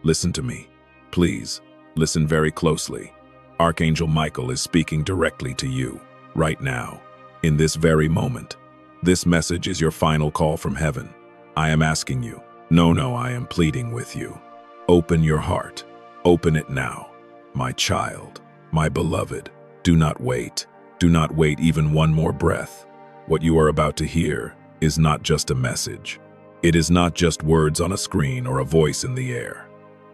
Listen to me. Please, listen very closely. Archangel Michael is speaking directly to you, right now, in this very moment. This message is your final call from heaven. I am asking you. No, I am pleading with you. Open your heart. Open it now. My child, my beloved, do not wait. Do not wait even one more breath. What you are about to hear is not just a message. It is not just words on a screen or a voice in the air.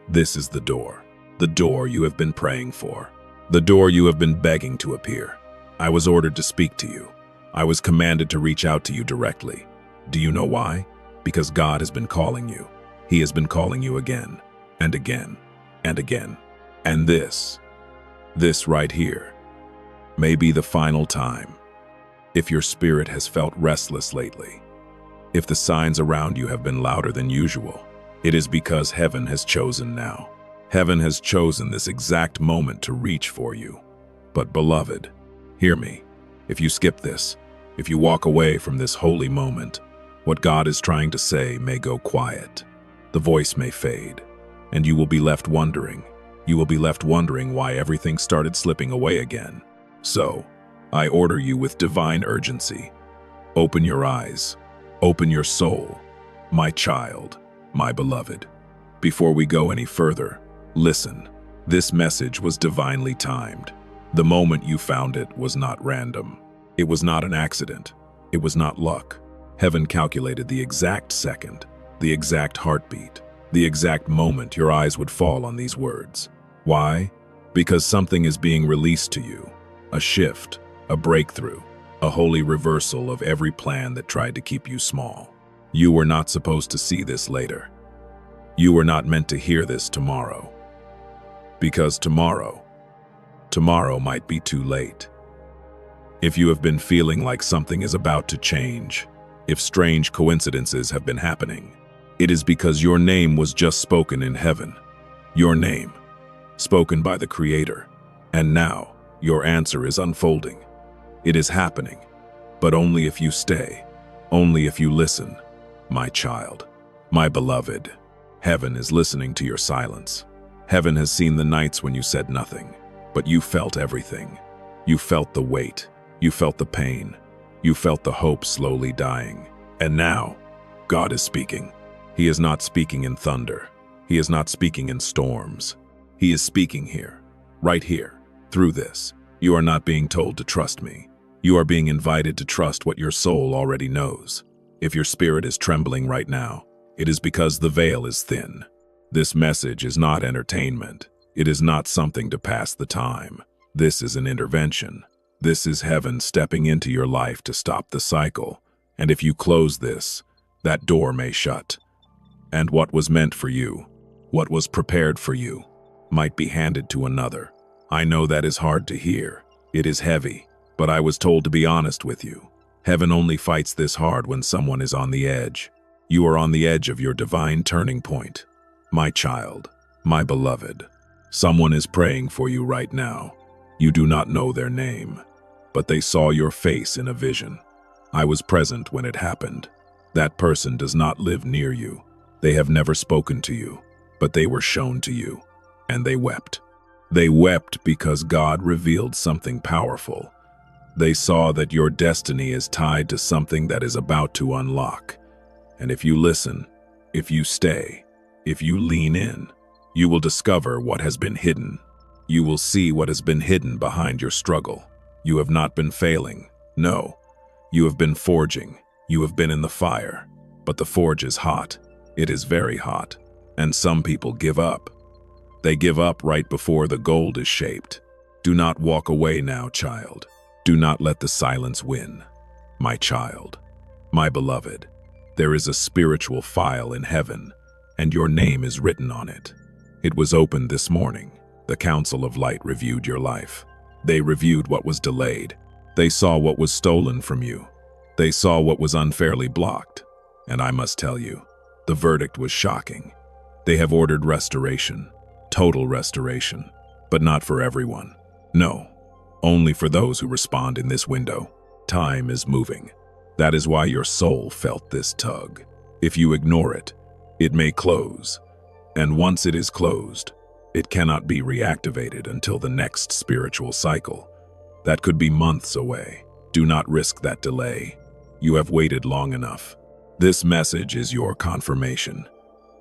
This is the door you have been praying for, the door you have been begging to appear. I was ordered to speak to you. I was commanded to reach out to you directly. Do you know why? Because God has been calling you. He has been calling you again, and again, and again. And this right here, may be the final time. If your spirit has felt restless lately, if the signs around you have been louder than usual, it is because heaven has chosen now. Heaven has chosen this exact moment to reach for you. But beloved, hear me. If you skip this, if you walk away from this holy moment, what God is trying to say may go quiet. The voice may fade, and you will be left wondering. You will be left wondering why everything started slipping away again. So, I order you with divine urgency. Open your eyes. Open your soul. My child, my beloved. Before we go any further, listen. This message was divinely timed. The moment you found it was not random. It was not an accident. It was not luck. Heaven calculated the exact second, the exact heartbeat, the exact moment your eyes would fall on these words. Why? Because something is being released to you. A shift, a breakthrough, a holy reversal of every plan that tried to keep you small. You were not supposed to see this later. You were not meant to hear this tomorrow. Because tomorrow might be too late. If you have been feeling like something is about to change, if strange coincidences have been happening, it is because your name was just spoken in heaven. Your name, spoken by the Creator. And now, your answer is unfolding. It is happening, but only if you stay, only if you listen. My child, my beloved, heaven is listening to your silence. Heaven has seen the nights when you said nothing, but you felt everything. You felt the weight, you felt the pain, you felt the hope slowly dying. And now, God is speaking. He is not speaking in thunder. He is not speaking in storms. He is speaking here, right here, through this. You are not being told to trust me. You are being invited to trust what your soul already knows. If your spirit is trembling right now, it is because the veil is thin. This message is not entertainment. It is not something to pass the time. This is an intervention. This is heaven stepping into your life to stop the cycle. And if you close this, that door may shut. And what was meant for you, what was prepared for you, might be handed to another. I know that is hard to hear. It is heavy, but I was told to be honest with you. Heaven only fights this hard when someone is on the edge. You are on the edge of your divine turning point. My child, my beloved, someone is praying for you right now. You do not know their name, but they saw your face in a vision. I was present when it happened. That person does not live near you. They have never spoken to you, but they were shown to you, and they wept. They wept because God revealed something powerful. They saw that your destiny is tied to something that is about to unlock. And if you listen, if you stay, if you lean in, you will discover what has been hidden. You will see what has been hidden behind your struggle. You have not been failing. No, you have been forging. You have been in the fire. But the forge is hot. It is very hot. And some people give up. They give up right before the gold is shaped. Do not walk away now, child. Do not let the silence win. My child, my beloved, there is a spiritual file in heaven, and your name is written on it. It was opened this morning. The Council of Light reviewed your life. They reviewed what was delayed. They saw what was stolen from you. They saw what was unfairly blocked. And I must tell you, the verdict was shocking. They have ordered restoration, total restoration, but not for everyone. No, only for those who respond in this window. Time is moving. That is why your soul felt this tug. If you ignore it, it may close. And once it is closed, it cannot be reactivated until the next spiritual cycle. That could be months away. Do not risk that delay. You have waited long enough. This message is your confirmation.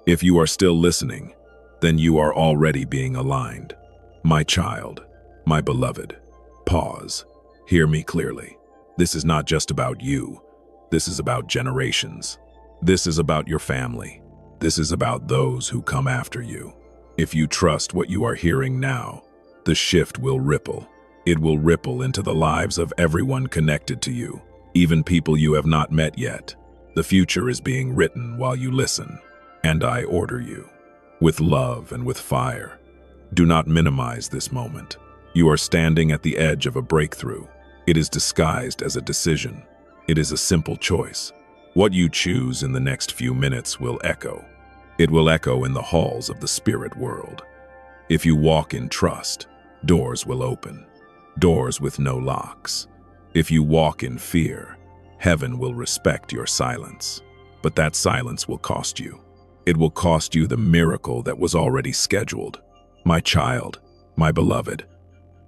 If you are still listening, then you are already being aligned. My child, my beloved, pause. Hear me clearly. This is not just about you. This is about generations. This is about your family. This is about those who come after you. If you trust what you are hearing now, the shift will ripple. It will ripple into the lives of everyone connected to you, even people you have not met yet. The future is being written while you listen, and I order you, with love and with fire. Do not minimize this moment. You are standing at the edge of a breakthrough. It is disguised as a decision. It is a simple choice. What you choose in the next few minutes will echo. It will echo in the halls of the spirit world. If you walk in trust, doors will open. Doors with no locks. If you walk in fear, heaven will respect your silence. But that silence will cost you. It will cost you the miracle that was already scheduled. My child, my beloved,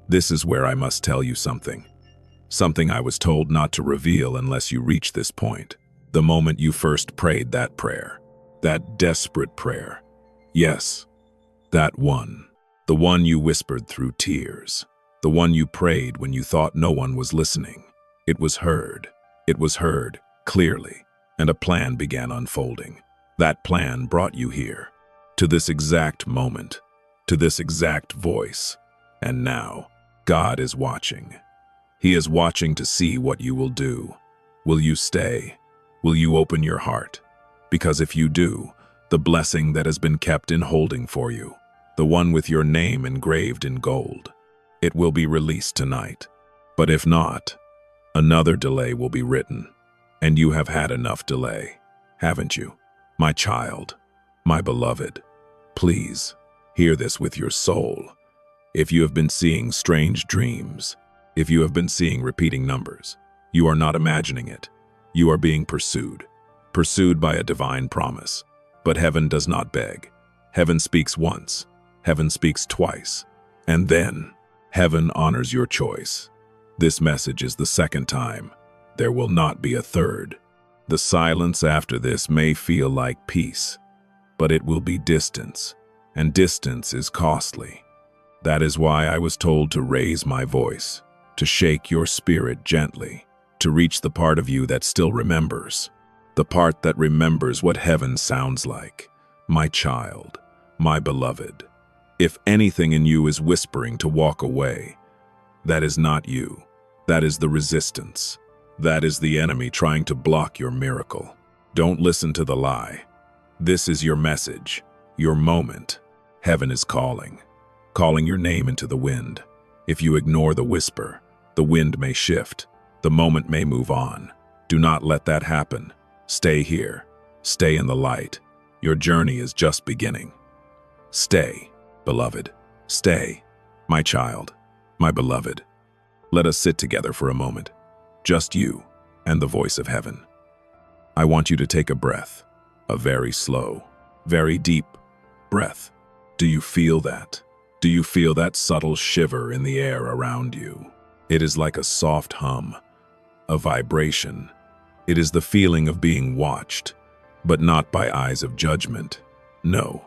this is where I must tell you something. Something I was told not to reveal unless you reach this point. The moment you first prayed that prayer, that desperate prayer. Yes, that one. The one you whispered through tears. The one you prayed when you thought no one was listening. It was heard. It was heard clearly, and a plan began unfolding. That plan brought you here, to this exact moment, to this exact voice. And now, God is watching. He is watching to see what you will do. Will you stay? Will you open your heart? Because if you do, the blessing that has been kept in holding for you, the one with your name engraved in gold, it will be released tonight. But if not, another delay will be written, and you have had enough delay, haven't you? My child, my beloved, please hear this with your soul. If you have been seeing strange dreams, if you have been seeing repeating numbers, you are not imagining it. You are being pursued by a divine promise. But heaven does not beg. Heaven speaks once, heaven speaks twice, and then heaven honors your choice. This message is the second time. There will not be a third. The silence after this may feel like peace, but it will be distance, and distance is costly. That is why I was told to raise my voice, to shake your spirit gently, to reach the part of you that still remembers, the part that remembers what heaven sounds like. My child, my beloved, if anything in you is whispering to walk away, that is not you. That is the resistance. That is the enemy trying to block your miracle. Don't listen to the lie. This is your message, your moment. Heaven is calling your name into the wind. If you ignore the whisper, the wind may shift, the moment may move on. Do not let that happen. Stay here. Stay in the light. Your journey is just beginning. Stay, beloved. Stay, my child, my beloved. Let us sit together for a moment. Just you and the voice of heaven. I want you to take a breath, a very slow, very deep breath. Do you feel that? Do you feel that subtle shiver in the air around you? It is like a soft hum, a vibration. It is the feeling of being watched, but not by eyes of judgment. No,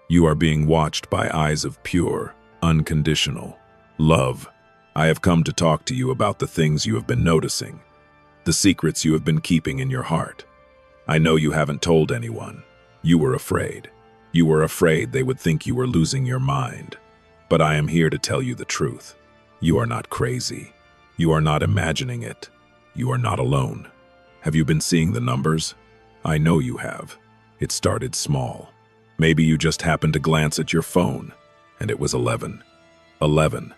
you are being watched by eyes of pure, unconditional love. I have come to talk to you about the things you have been noticing, the secrets you have been keeping in your heart. I know you haven't told anyone. You were afraid. You were afraid they would think you were losing your mind. But I am here to tell you the truth. You are not crazy. You are not imagining it. You are not alone. Have you been seeing the numbers? I know you have. It started small. Maybe you just happened to glance at your phone, and it was 11. 11.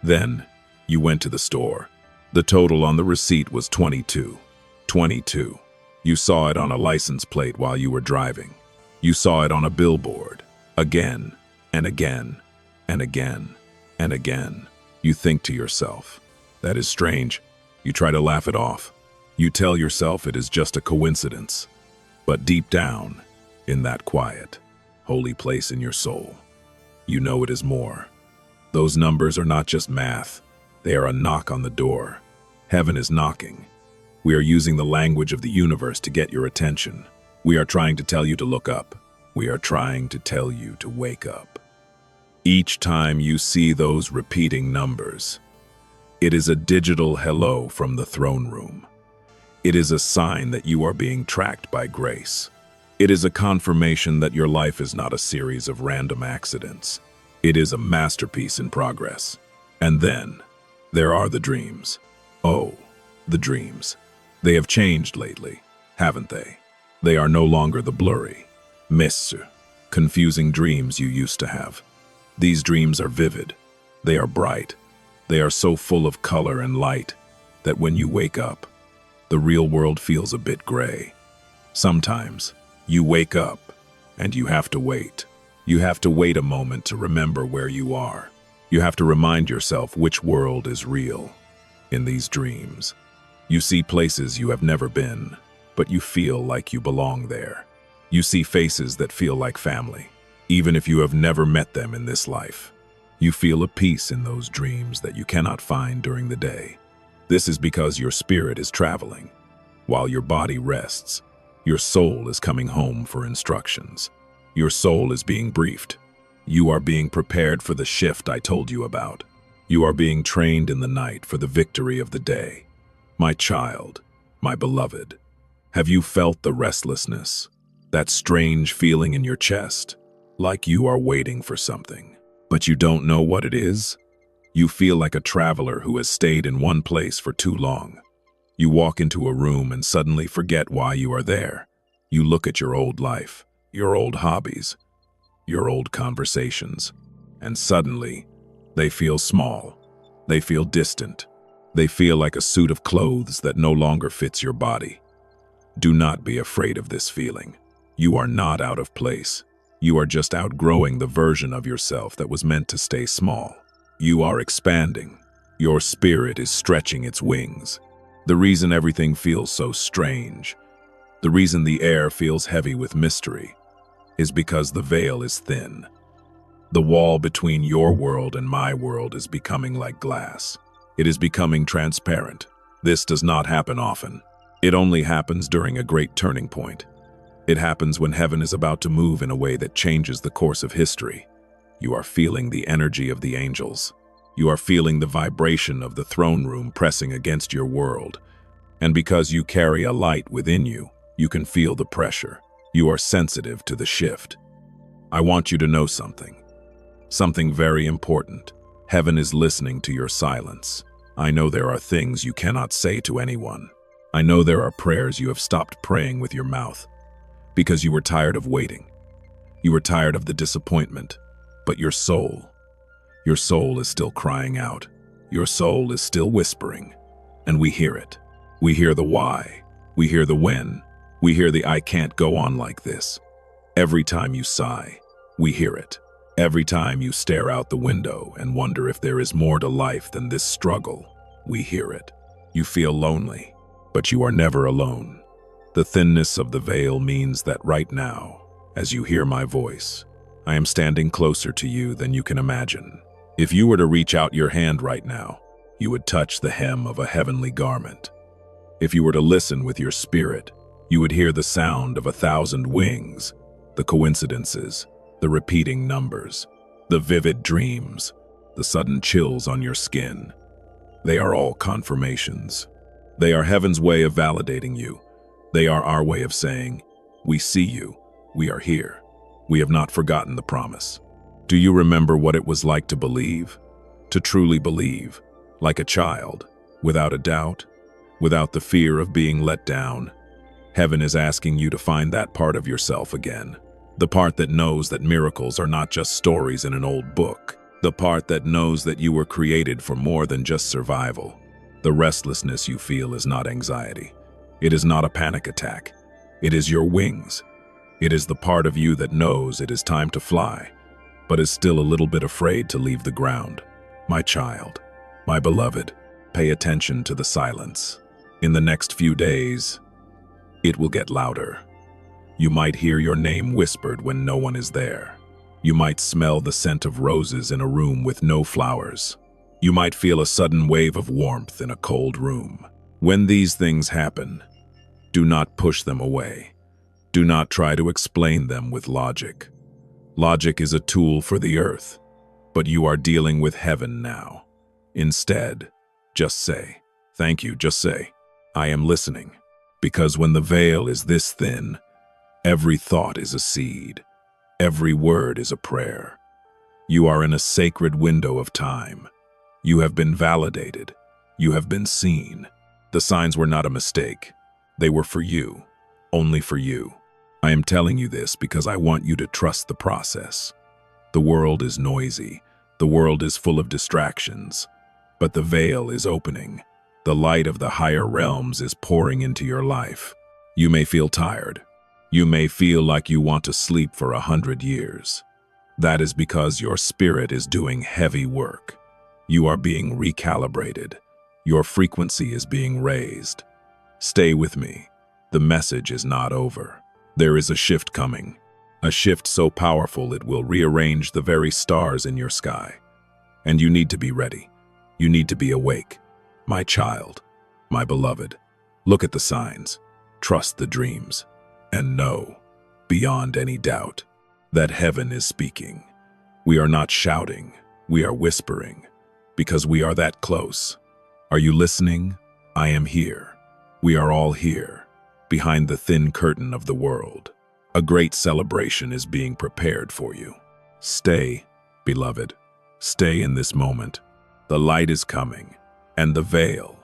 Then, you went to the store. The total on the receipt was 22. 22. You saw it on a license plate while you were driving. You saw it on a billboard. Again, and again, and again, and again. You think to yourself, that is strange. You try to laugh it off. You tell yourself it is just a coincidence. But deep down, in that quiet, holy place in your soul. You know it is more. Those numbers are not just math. They are a knock on the door. Heaven is knocking. We are using the language of the universe to get your attention. We are trying to tell you to look up. We are trying to tell you to wake up. Each time you see those repeating numbers, it is a digital hello from the throne room. It is a sign that you are being tracked by grace. It is a confirmation that your life is not a series of random accidents. It is a masterpiece in progress. And then, there are the dreams. Oh, the dreams. They have changed lately, haven't they? They are no longer the blurry, confusing dreams you used to have. These dreams are vivid. They are bright. They are so full of color and light that when you wake up, the real world feels a bit gray. Sometimes, you wake up and you have to wait. You have to wait a moment to remember where you are. You have to remind yourself which world is real. In these dreams, you see places you have never been, but you feel like you belong there. You see faces that feel like family, even if you have never met them in this life. You feel a peace in those dreams that you cannot find during the day. This is because your spirit is traveling. While your body rests, your soul is coming home for instructions. Your soul is being briefed. You are being prepared for the shift I told you about. You are being trained in the night for the victory of the day. My child, my beloved, have you felt the restlessness? That strange feeling in your chest, like you are waiting for something, but you don't know what it is? You feel like a traveler who has stayed in one place for too long. You walk into a room and suddenly forget why you are there. You look at your old life, your old hobbies, your old conversations, and suddenly, they feel small. They feel distant. They feel like a suit of clothes that no longer fits your body. Do not be afraid of this feeling. You are not out of place. You are just outgrowing the version of yourself that was meant to stay small. You are expanding. Your spirit is stretching its wings. The reason everything feels so strange, the reason the air feels heavy with mystery, is because the veil is thin. The wall between your world and my world is becoming like glass. It is becoming transparent. This does not happen often. It only happens during a great turning point. It happens when heaven is about to move in a way that changes the course of history. You are feeling the energy of the angels. You are feeling the vibration of the throne room pressing against your world. And because you carry a light within you, you can feel the pressure. You are sensitive to the shift. I want you to know something. Something very important. Heaven is listening to your silence. I know there are things you cannot say to anyone. I know there are prayers you have stopped praying with your mouth because you were tired of waiting. You were tired of the disappointment. But your soul is still crying out. Your soul is still whispering. And we hear it. We hear the why. We hear the when. We hear the I can't go on like this. Every time you sigh, we hear it. Every time you stare out the window and wonder if there is more to life than this struggle, we hear it. You feel lonely, but you are never alone. The thinness of the veil means that right now, as you hear my voice, I am standing closer to you than you can imagine. If you were to reach out your hand right now, you would touch the hem of a heavenly garment. If you were to listen with your spirit, you would hear the sound of 1,000 wings, the coincidences, the repeating numbers, the vivid dreams, the sudden chills on your skin. They are all confirmations. They are heaven's way of validating you. They are our way of saying, we see you, we are here. We have not forgotten the promise. Do you remember what it was like to believe? To truly believe, like a child, without a doubt, without the fear of being let down. Heaven is asking you to find that part of yourself again. The part that knows that miracles are not just stories in an old book. The part that knows that you were created for more than just survival. The restlessness you feel is not anxiety. It is not a panic attack. It is your wings. It is the part of you that knows it is time to fly, but is still a little bit afraid to leave the ground. My child, my beloved, pay attention to the silence. In the next few days, it will get louder. You might hear your name whispered when no one is there. You might smell the scent of roses in a room with no flowers. You might feel a sudden wave of warmth in a cold room. When these things happen, do not push them away. Do not try to explain them with logic. Logic is a tool for the earth, but you are dealing with heaven now. Instead, just say, "Thank you," just say, "I am listening." Because when the veil is this thin, every thought is a seed. Every word is a prayer. You are in a sacred window of time. You have been validated. You have been seen. The signs were not a mistake. They were for you, only for you. I am telling you this because I want you to trust the process. The world is noisy. The world is full of distractions. But the veil is opening. The light of the higher realms is pouring into your life. You may feel tired. You may feel like you want to sleep for 100 years. That is because your spirit is doing heavy work. You are being recalibrated. Your frequency is being raised. Stay with me. The message is not over. There is a shift coming. A shift so powerful it will rearrange the very stars in your sky. And you need to be ready. You need to be awake. My child, my beloved, look at the signs. Trust the dreams. And know, beyond any doubt, that heaven is speaking. We are not shouting, we are whispering, because we are that close. Are you listening? I am here. We are all here, behind the thin curtain of the world. A great celebration is being prepared for you. Stay, beloved. Stay in this moment. The light is coming, and the veil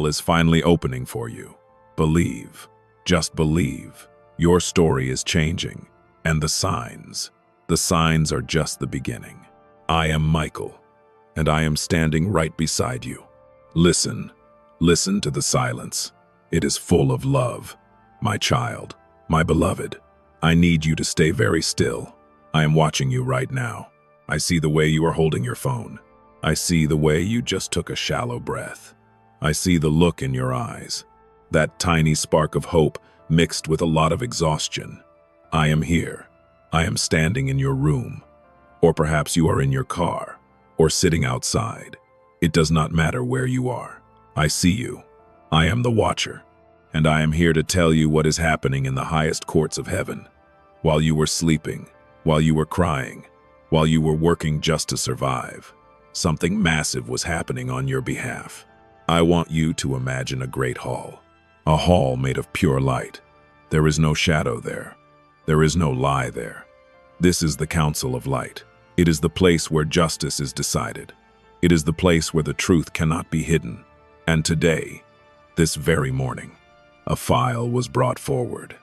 is finally opening for you. Believe. Just believe. Your story is changing, and the signs are just the beginning. I am Michael, and I am standing right beside you. Listen to the silence. It is full of love. My child, my beloved, I need you to stay very still. I am watching you right now. I see the way you are holding your phone. I see the way you just took a shallow breath. I see the look in your eyes. That tiny spark of hope mixed with a lot of exhaustion. I am here. I am standing in your room. Or perhaps you are in your car, or sitting outside. It does not matter where you are. I see you. I am the watcher, and I am here to tell you what is happening in the highest courts of heaven. While you were sleeping, while you were crying, while you were working just to survive, something massive was happening on your behalf. I want you to imagine a great hall. A hall made of pure light. There is no shadow there. There is no lie there. This is the Council of Light. It is the place where justice is decided. It is the place where the truth cannot be hidden. And today, this very morning, a file was brought forward.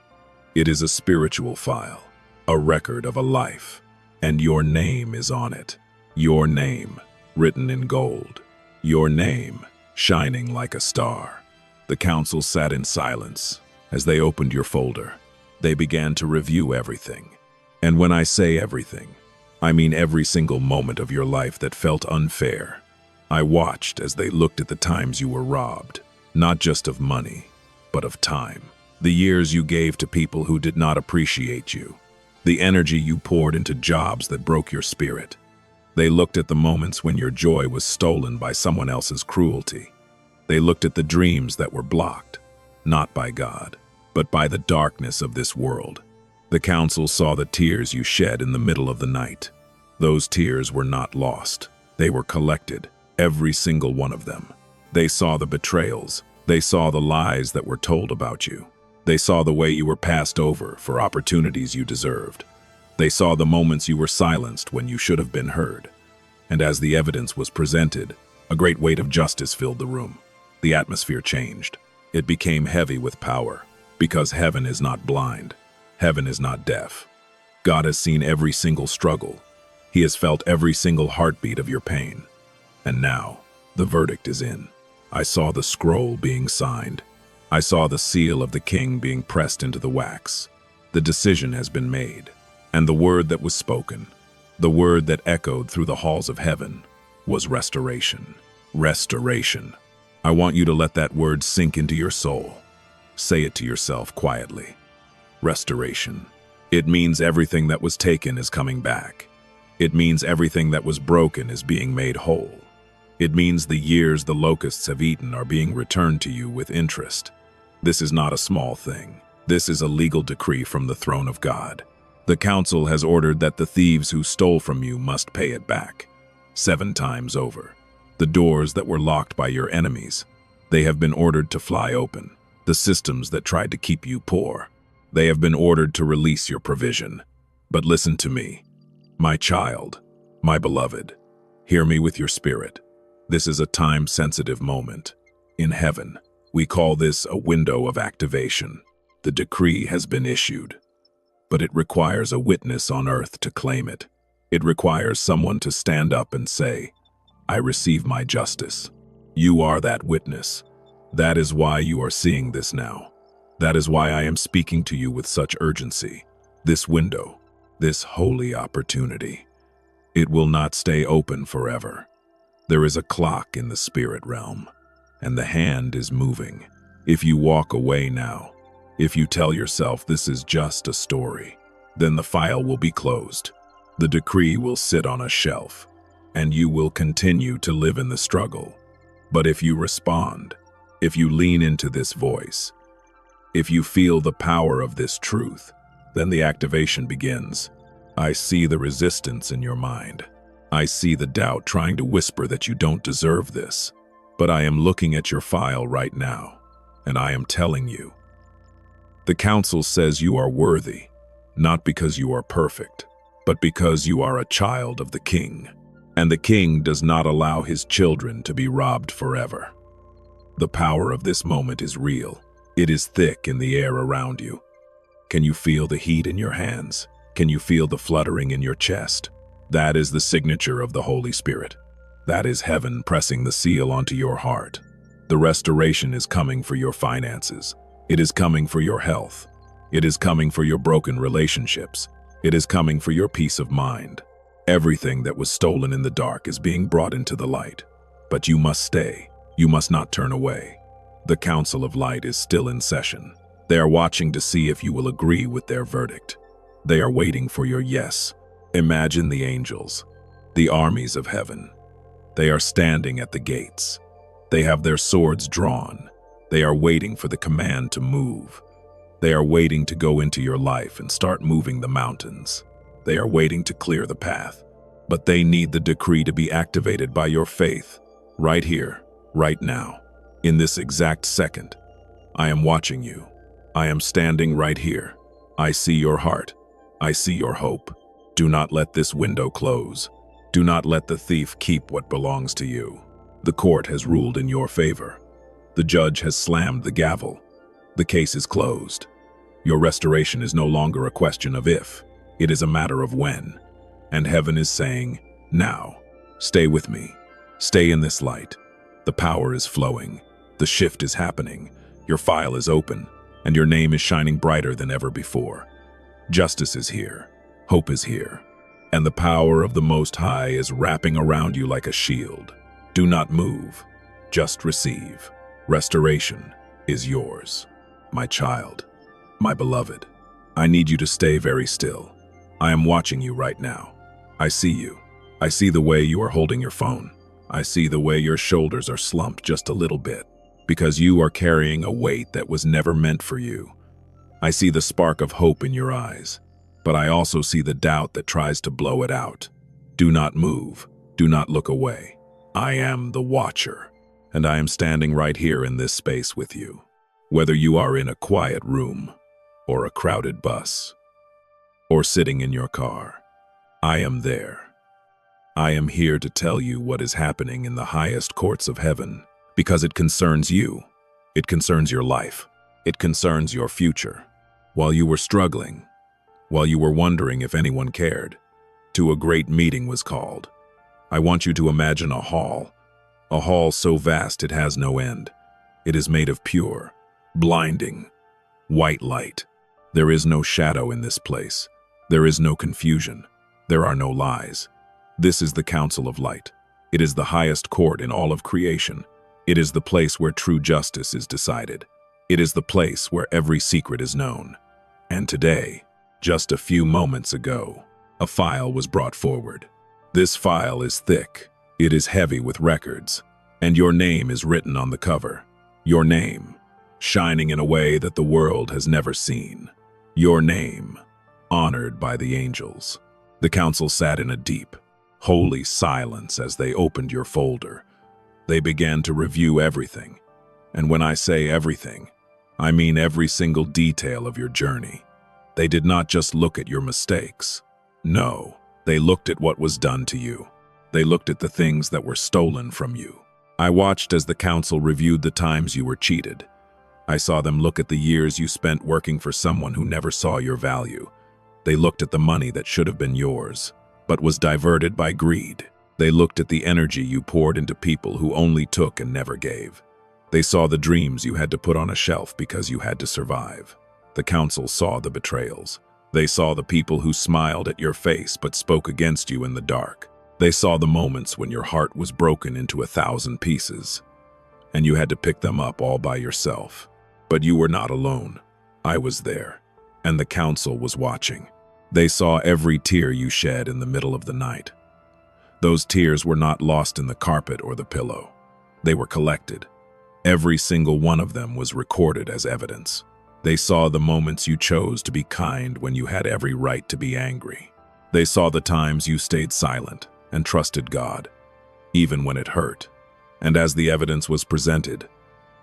It is a spiritual file, a record of a life, and your name is on it. Your name, written in gold. Your name, shining like a star. The council sat in silence. As they opened your folder, they began to review everything. And when I say everything, I mean every single moment of your life that felt unfair. I watched as they looked at the times you were robbed, not just of money, but of time. The years you gave to people who did not appreciate you. The energy you poured into jobs that broke your spirit. They looked at the moments when your joy was stolen by someone else's cruelty. They looked at the dreams that were blocked, not by God, but by the darkness of this world. The council saw the tears you shed in the middle of the night. Those tears were not lost. They were collected, every single one of them. They saw the betrayals. They saw the lies that were told about you. They saw the way you were passed over for opportunities you deserved. They saw the moments you were silenced when you should have been heard. And as the evidence was presented, a great weight of justice filled the room. The atmosphere changed. It became heavy with power, because heaven is not blind. Heaven is not deaf. God has seen every single struggle. He has felt every single heartbeat of your pain. And now, the verdict is in. I saw the scroll being signed. I saw the seal of the king being pressed into the wax. The decision has been made. And the word that was spoken, the word that echoed through the halls of heaven, was restoration. Restoration. I want you to let that word sink into your soul. Say it to yourself quietly. restoration. It means everything that was taken is coming back. It means everything that was broken is being made whole. It means the years the locusts have eaten are being returned to you with interest. This is not a small thing. This is a legal decree from the throne of God. The council has ordered that the thieves who stole from you must pay it back, 7 times over. The doors that were locked by your enemies, they have been ordered to fly open. The systems that tried to keep you poor, they have been ordered to release your provision. But listen to me, my child, my beloved. Hear me with your spirit. This is a time-sensitive moment. In heaven, we call this a window of activation. The decree has been issued, but it requires a witness on earth to claim it. It requires someone to stand up and say, I receive my justice. You are that witness. That is why you are seeing this now. That is why I am speaking to you with such urgency. This window, this holy opportunity, it will not stay open forever. There is a clock in the spirit realm, and the hand is moving. If you walk away now, if you tell yourself this is just a story, then the file will be closed. The decree will sit on a shelf, and you will continue to live in the struggle. But if you respond, if you lean into this voice, if you feel the power of this truth, then the activation begins. I see the resistance in your mind. I see the doubt trying to whisper that you don't deserve this. But I am looking at your file right now, and I am telling you. The council says you are worthy, not because you are perfect, but because you are a child of the King. And the King does not allow his children to be robbed forever. The power of this moment is real. It is thick in the air around you. Can you feel the heat in your hands? Can you feel the fluttering in your chest? That is the signature of the Holy Spirit. That is heaven pressing the seal onto your heart. The restoration is coming for your finances. It is coming for your health. It is coming for your broken relationships. It is coming for your peace of mind. Everything that was stolen in the dark is being brought into the light. But you must stay. You must not turn away. The Council of Light is still in session. They are watching to see if you will agree with their verdict. They are waiting for your yes. Imagine the angels, the armies of heaven. They are standing at the gates. They have their swords drawn. They are waiting for the command to move. They are waiting to go into your life and start moving the mountains. They are waiting to clear the path. But they need the decree to be activated by your faith, right here, right now, in this exact second. I am watching you. I am standing right here. I see your heart. I see your hope. Do not let this window close. Do not let the thief keep what belongs to you. The court has ruled in your favor. The judge has slammed the gavel. The case is closed. Your restoration is no longer a question of if, it is a matter of when. And heaven is saying, now, stay with me. Stay in this light. The power is flowing. The shift is happening. Your file is open, and your name is shining brighter than ever before. Justice is here. Hope is here, and the power of the Most High is wrapping around you like a shield. Do not move, just receive. Restoration is yours. My child, my beloved, I need you to stay very still. I am watching you right now. I see you. I see the way you are holding your phone. I see the way your shoulders are slumped just a little bit, because you are carrying a weight that was never meant for you. I see the spark of hope in your eyes. But I also see the doubt that tries to blow it out. Do not move. Do not look away. I am the watcher, and I am standing right here in this space with you. Whether you are in a quiet room, or a crowded bus, or sitting in your car, I am there. I am here to tell you what is happening in the highest courts of heaven, because it concerns you. It concerns your life. It concerns your future. While you were struggling, while you were wondering if anyone cared, a great meeting was called. I want you to imagine a hall so vast it has no end. It is made of pure, blinding, white light. There is no shadow in this place. There is no confusion. There are no lies. This is the Council of Light. It is the highest court in all of creation. It is the place where true justice is decided. It is the place where every secret is known. And today, just a few moments ago, a file was brought forward. This file is thick, it is heavy with records, and your name is written on the cover. Your name, shining in a way that the world has never seen. Your name, honored by the angels. The council sat in a deep, holy silence as they opened your folder. They began to review everything. And when I say everything, I mean every single detail of your journey. They did not just look at your mistakes. No, they looked at what was done to you. They looked at the things that were stolen from you. I watched as the council reviewed the times you were cheated. I saw them look at the years you spent working for someone who never saw your value. They looked at the money that should have been yours, but was diverted by greed. They looked at the energy you poured into people who only took and never gave. They saw the dreams you had to put on a shelf because you had to survive. The council saw the betrayals. They saw the people who smiled at your face but spoke against you in the dark. They saw the moments when your heart was broken into 1,000 pieces, and you had to pick them up all by yourself. But you were not alone. I was there, and the council was watching. They saw every tear you shed in the middle of the night. Those tears were not lost in the carpet or the pillow. They were collected. Every single one of them was recorded as evidence. They saw the moments you chose to be kind when you had every right to be angry. They saw the times you stayed silent and trusted God, even when it hurt. And as the evidence was presented,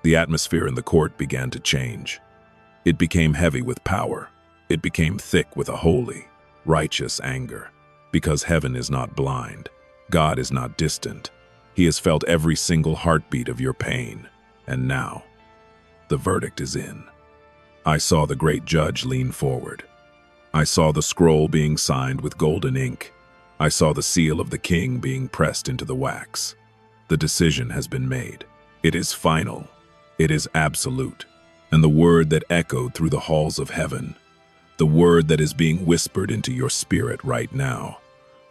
the atmosphere in the court began to change. It became heavy with power. It became thick with a holy, righteous anger. Because heaven is not blind. God is not distant. He has felt every single heartbeat of your pain. And now, the verdict is in. I saw the great judge lean forward. I saw the scroll being signed with golden ink. I saw the seal of the king being pressed into the wax. The decision has been made. It is final. It is absolute. And the word that echoed through the halls of heaven, the word that is being whispered into your spirit right now,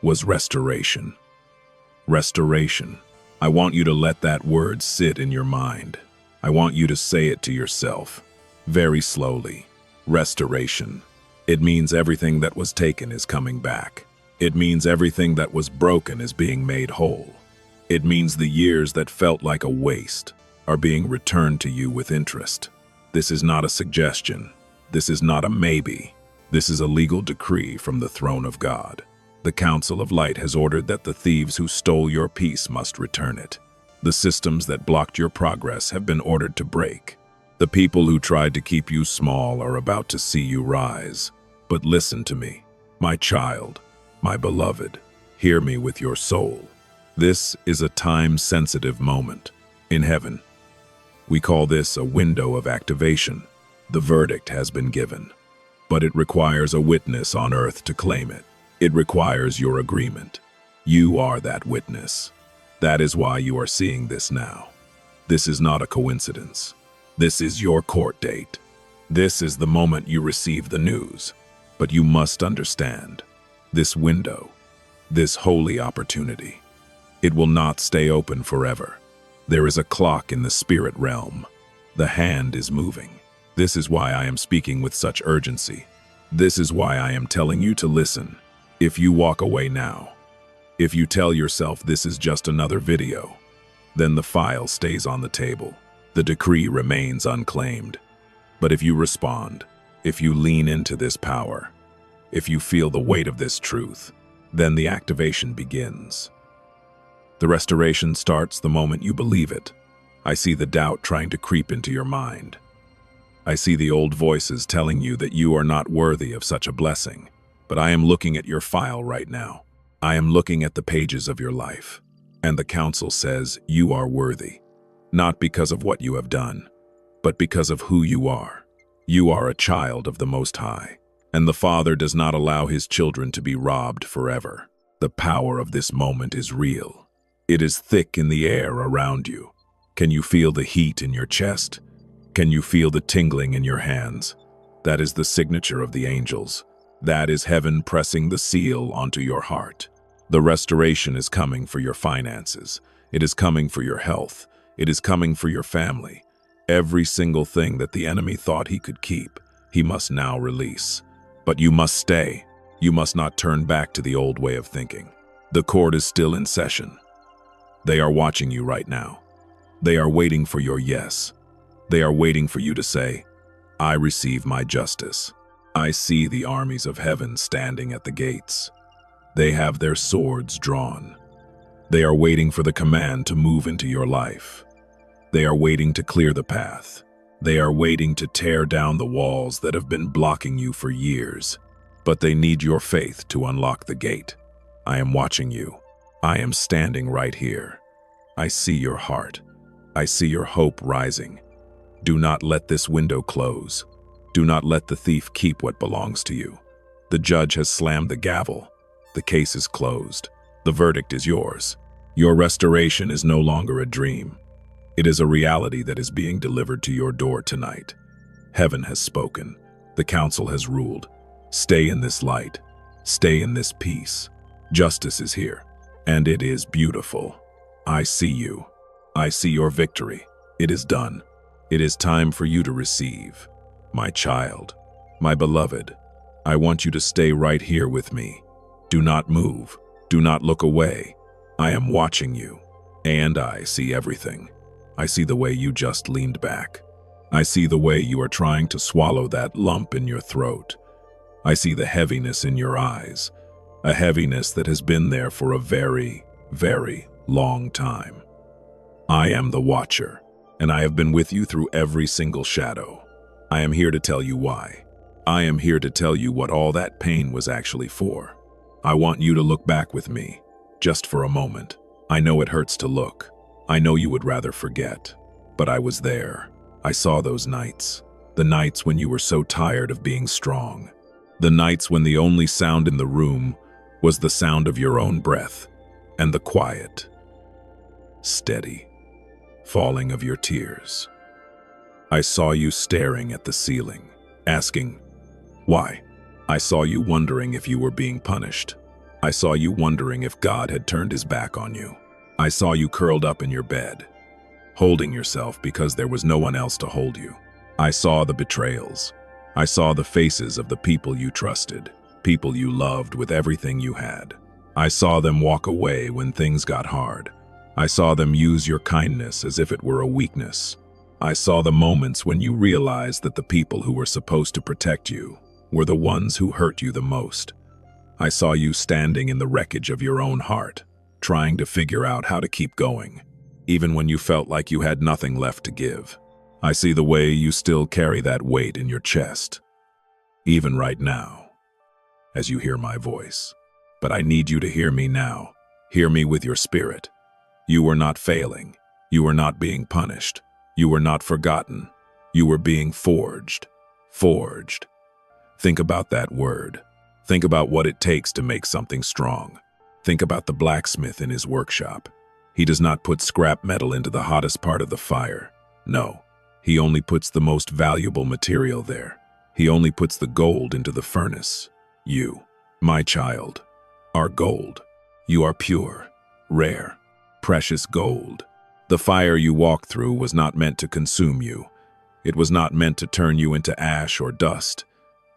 was restoration. Restoration. I want you to let that word sit in your mind. I want you to say it to yourself, very slowly. Restoration. It means everything that was taken is coming back. It means everything that was broken is being made whole. It means the years that felt like a waste are being returned to you with interest. This is not a suggestion. This is not a maybe. This is a legal decree from the throne of God. The Council of Light has ordered that the thieves who stole your peace must return it. The systems that blocked your progress have been ordered to break. The people who tried to keep you small are about to see you rise. But listen to me, my child, my beloved. Hear me with your soul. This is a time-sensitive moment. In heaven, we call this a window of activation. The verdict has been given, but it requires a witness on earth to claim it. It requires your agreement. You are that witness. That is why you are seeing this now. This is not a coincidence. This is your court date. This is the moment you receive the news. But you must understand, this window, this holy opportunity, it will not stay open forever. There is a clock in the spirit realm. The hand is moving. This is why I am speaking with such urgency. This is why I am telling you to listen. If you walk away now, if you tell yourself this is just another video, then the file stays on the table. The decree remains unclaimed. But if you respond, if you lean into this power, if you feel the weight of this truth, then the activation begins. The restoration starts the moment you believe it. I see the doubt trying to creep into your mind. I see the old voices telling you that you are not worthy of such a blessing. But I am looking at your file right now. I am looking at the pages of your life. And the council says you are worthy, not because of what you have done, but because of who you are. You are a child of the Most High, and the Father does not allow his children to be robbed forever. The power of this moment is real. It is thick in the air around you. Can you feel the heat in your chest? Can you feel the tingling in your hands? That is the signature of the angels. That is heaven pressing the seal onto your heart. The restoration is coming for your finances. It is coming for your health. It is coming for your family. Every single thing that the enemy thought he could keep, He must now release. But you must stay. You must not turn back to the old way of thinking. The court is still in session. They are watching you right now. They are waiting for your yes. They are waiting for you to say, I receive my justice. I see the armies of heaven standing at the gates. They have their swords drawn. They are waiting for the command to move into your life. They are waiting to clear the path. They are waiting to tear down the walls that have been blocking you for years. But they need your faith to unlock the gate. I am watching you. I am standing right here. I see your heart. I see your hope rising. Do not let this window close. Do not let the thief keep what belongs to you. The judge has slammed the gavel. The case is closed. The verdict is yours. Your restoration is no longer a dream. It is a reality that is being delivered to your door tonight. Heaven has spoken. The council has ruled. Stay in this light. Stay in this peace. Justice is here, and it is beautiful. I see you. I see your victory. It is done. It is time for you to receive. My child, my beloved, I want you to stay right here with me. Do not move. Do not look away. I am watching you, and I see everything. I see the way you just leaned back. I see the way you are trying to swallow that lump in your throat. I see the heaviness in your eyes, a heaviness that has been there for a very, very long time. I am the Watcher, and I have been with you through every single shadow. I am here to tell you why. I am here to tell you what all that pain was actually for. I want you to look back with me, just for a moment. I know it hurts to look. I know you would rather forget. But I was there. I saw those nights. The nights when you were so tired of being strong. The nights when the only sound in the room was the sound of your own breath and the quiet, steady falling of your tears. I saw you staring at the ceiling, asking, why? I saw you wondering if you were being punished. I saw you wondering if God had turned his back on you. I saw you curled up in your bed, holding yourself because there was no one else to hold you. I saw the betrayals. I saw the faces of the people you trusted, people you loved with everything you had. I saw them walk away when things got hard. I saw them use your kindness as if it were a weakness. I saw the moments when you realized that the people who were supposed to protect you were the ones who hurt you the most. I saw you standing in the wreckage of your own heart, trying to figure out how to keep going, even when you felt like you had nothing left to give. I see the way you still carry that weight in your chest, even right now, as you hear my voice. But I need you to hear me now. Hear me with your spirit. You were not failing. You were not being punished. You were not forgotten. You were being forged. Forged. Think about that word. Think about what it takes to make something strong. Think about the blacksmith in his workshop. He does not put scrap metal into the hottest part of the fire. No, he only puts the most valuable material there. He only puts the gold into the furnace. You, my child, are gold. You are pure, rare, precious gold. The fire you walked through was not meant to consume you. It was not meant to turn you into ash or dust.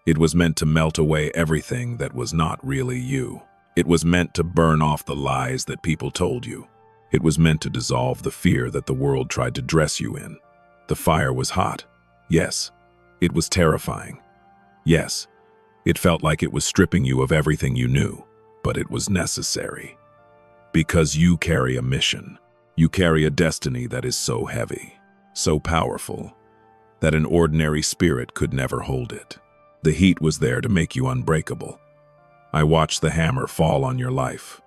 It was meant to melt away everything that was not really you. It was meant to burn off the lies that people told you. It was meant to dissolve the fear that the world tried to dress you in. The fire was hot. Yes, it was terrifying. Yes, it felt like it was stripping you of everything you knew, but it was necessary. Because you carry a mission. You carry a destiny that is so heavy, so powerful, that an ordinary spirit could never hold it. The heat was there to make you unbreakable. I watched the hammer fall on your life,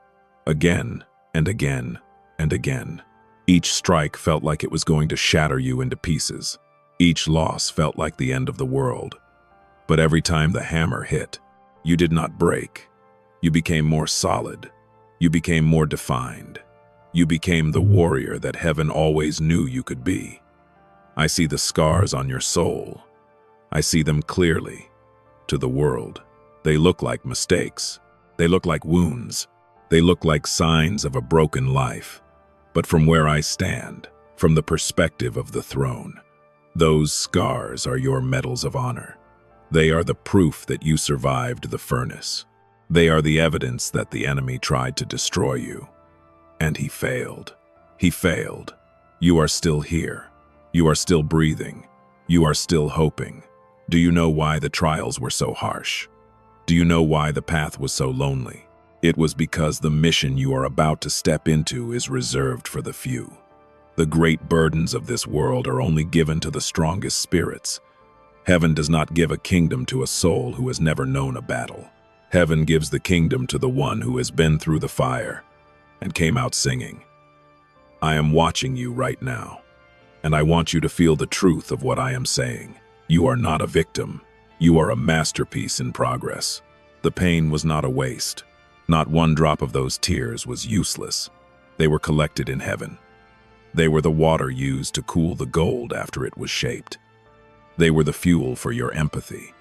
again and again and again. Each strike felt like it was going to shatter you into pieces. Each loss felt like the end of the world. But every time the hammer hit, you did not break. You became more solid. You became more defined. You became the warrior that heaven always knew you could be. I see the scars on your soul. I see them clearly. To the world, they look like mistakes. They look like wounds. They look like signs of a broken life. But from where I stand, from the perspective of the throne, those scars are your medals of honor. They are the proof that you survived the furnace. They are the evidence that the enemy tried to destroy you. And he failed. He failed. You are still here. You are still breathing. You are still hoping. Do you know why the trials were so harsh? Do you know why the path was so lonely? It was because the mission you are about to step into is reserved for the few. The great burdens of this world are only given to the strongest spirits. Heaven does not give a kingdom to a soul who has never known a battle. Heaven gives the kingdom to the one who has been through the fire and came out singing. I am watching you right now, and I want you to feel the truth of what I am saying. You are not a victim. You are a masterpiece in progress. The pain was not a waste. Not one drop of those tears was useless. They were collected in heaven. They were the water used to cool the gold after it was shaped. They were the fuel for your empathy.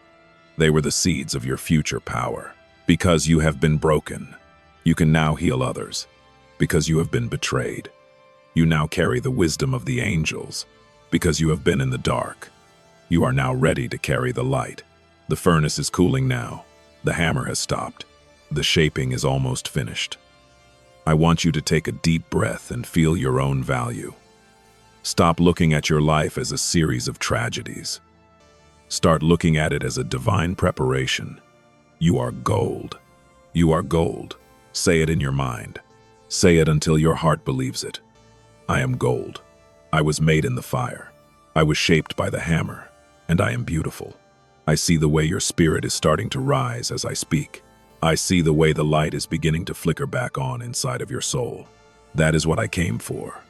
They were the seeds of your future power. Because you have been broken, you can now heal others. Because you have been betrayed, you now carry the wisdom of the angels. Because you have been in the dark, you are now ready to carry the light. The furnace is cooling now. The hammer has stopped. The shaping is almost finished. I want you to take a deep breath and feel your own value. Stop looking at your life as a series of tragedies. Start looking at it as a divine preparation. You are gold. You are gold. Say it in your mind. Say it until your heart believes it. I am gold. I was made in the fire. I was shaped by the hammer, and I am beautiful. I see the way your spirit is starting to rise as I speak. I see the way the light is beginning to flicker back on inside of your soul. That is what I came for.